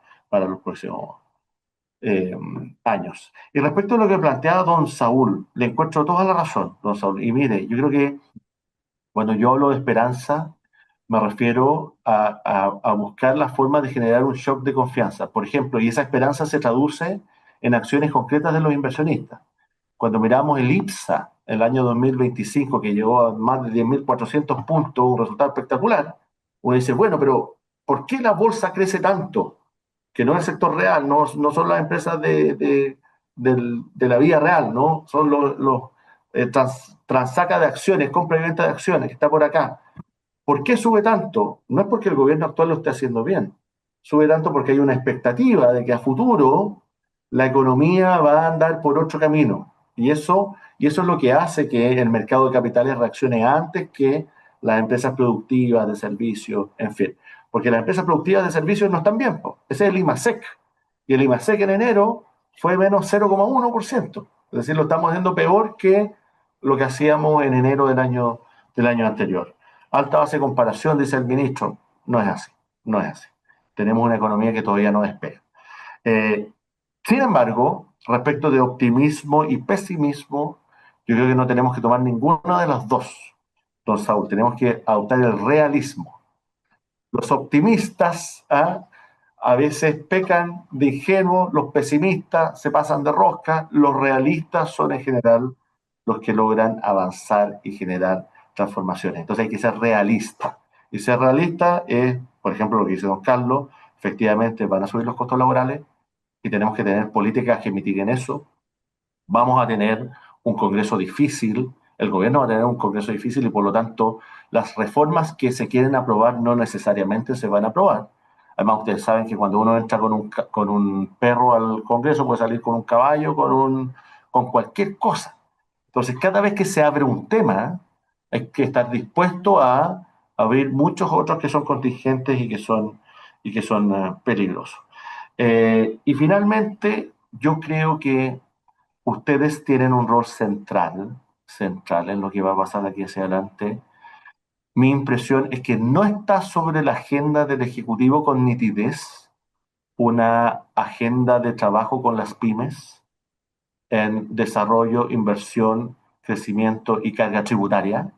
años. Y respecto a lo que planteaba don Saúl, le encuentro toda la razón, don Saúl. Y mire, yo creo que cuando yo hablo de esperanza, me refiero a buscar la forma de generar un shock de confianza. Por ejemplo, y esa esperanza se traduce en acciones concretas de los inversionistas. Cuando miramos el IPSA, el año 2025, que llegó a más de 10.400 puntos, un resultado espectacular, uno dice, bueno, pero ¿por qué la bolsa crece tanto? Que no es el sector real, no son las empresas de la vía real, ¿no? Son los transaca de acciones, compra y venta de acciones, que está por acá. ¿Por qué sube tanto? No es porque el gobierno actual lo esté haciendo bien. Sube tanto porque hay una expectativa de que a futuro la economía va a andar por otro camino. Y eso es lo que hace que el mercado de capitales reaccione antes que las empresas productivas de servicios, en fin. Porque las empresas productivas de servicios no están bien. Ese es el IMASEC. Y el IMASEC en enero fue menos 0,1%. Es decir, lo estamos haciendo peor que lo que hacíamos en enero del año anterior. Alta base de comparación, dice el ministro. No es así, no es así. Tenemos una economía que todavía no despega. Sin embargo, respecto de optimismo y pesimismo, yo creo que no tenemos que tomar ninguno de los dos, don Saúl. Tenemos que adoptar el realismo. Los optimistas a veces pecan de ingenuos, los pesimistas se pasan de rosca, los realistas son en general los que logran avanzar y generar transformaciones. Entonces hay que ser realista. Y ser realista es, por ejemplo, lo que dice don Carlos, efectivamente van a subir los costos laborales y tenemos que tener políticas que mitiguen eso. Vamos a tener un Congreso difícil, el gobierno va a tener un Congreso difícil y por lo tanto las reformas que se quieren aprobar no necesariamente se van a aprobar. Además, ustedes saben que cuando uno entra con un perro al Congreso puede salir con un caballo, con cualquier cosa. Entonces, cada vez que se abre un tema, hay que estar dispuesto a abrir muchos otros que son contingentes y que son peligrosos. Y finalmente, yo creo que ustedes tienen un rol central en lo que va a pasar aquí hacia adelante. Mi impresión es que no está sobre la agenda del Ejecutivo con nitidez una agenda de trabajo con las pymes en desarrollo, inversión, crecimiento y carga tributaria.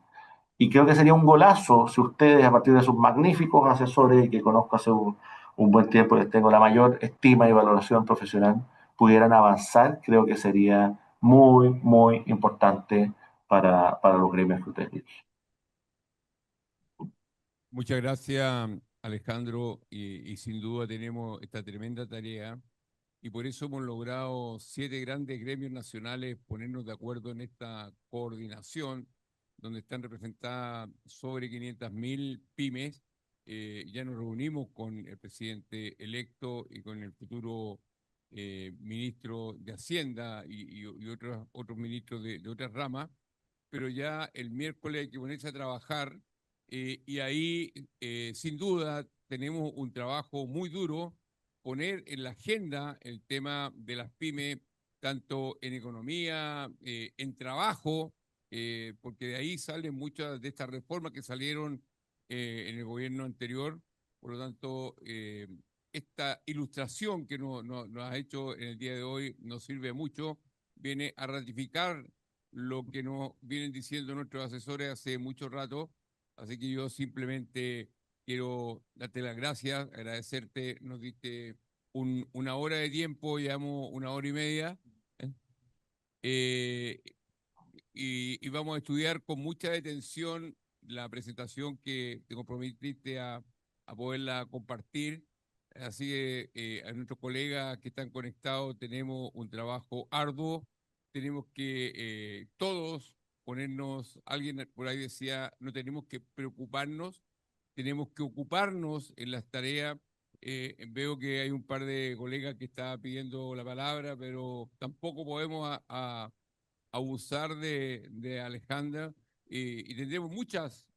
Y creo que sería un golazo si ustedes, a partir de sus magníficos asesores, que conozco hace un buen tiempo, les tengo la mayor estima y valoración profesional, pudieran avanzar. Creo que sería muy, muy importante para los gremios que ustedes dirigen. Muchas gracias, Alejandro, y sin duda tenemos esta tremenda tarea y por eso hemos logrado 7 grandes gremios nacionales ponernos de acuerdo en esta coordinación, donde están representadas sobre 500.000 pymes. Ya nos reunimos con el presidente electo y con el futuro ministro de Hacienda y otros ministros de otras ramas, pero ya el miércoles hay que ponerse a trabajar y ahí, sin duda, tenemos un trabajo muy duro, poner en la agenda el tema de las pymes, tanto en economía, en trabajo, porque de ahí salen muchas de estas reformas que salieron en el gobierno anterior. Por lo tanto, esta ilustración que nos ha hecho en el día de hoy nos sirve mucho, viene a ratificar lo que nos vienen diciendo nuestros asesores hace mucho rato, así que yo simplemente quiero darte las gracias, agradecerte, nos diste una hora de tiempo, llevamos una hora y media, ¿eh? Eh, y vamos a estudiar con mucha detención la presentación que te comprometiste a poderla compartir. Así que a nuestros colegas que están conectados tenemos un trabajo arduo, tenemos que todos ponernos, alguien por ahí decía, no tenemos que preocuparnos, tenemos que ocuparnos en las tareas. Veo que hay un par de colegas que están pidiendo la palabra, pero tampoco podemos abusar de Alejandra y tendremos muchas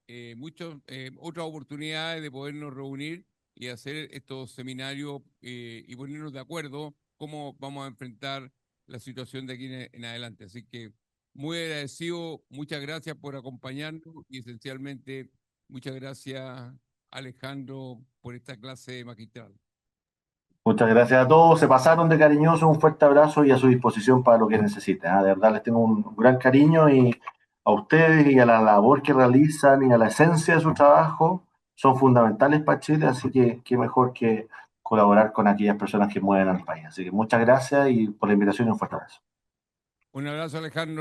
otras oportunidades de podernos reunir y hacer estos seminarios y ponernos de acuerdo cómo vamos a enfrentar la situación de aquí en adelante. Así que muy agradecido, muchas gracias por acompañarnos y esencialmente muchas gracias Alejandro por esta clase magistral. Muchas gracias a todos, se pasaron de cariñoso, un fuerte abrazo y a su disposición para lo que necesiten. De verdad les tengo un gran cariño y a ustedes y a la labor que realizan y a la esencia de su trabajo son fundamentales para Chile, así que qué mejor que colaborar con aquellas personas que mueven al país. Así que muchas gracias y por la invitación y un fuerte abrazo. Un abrazo Alejandro.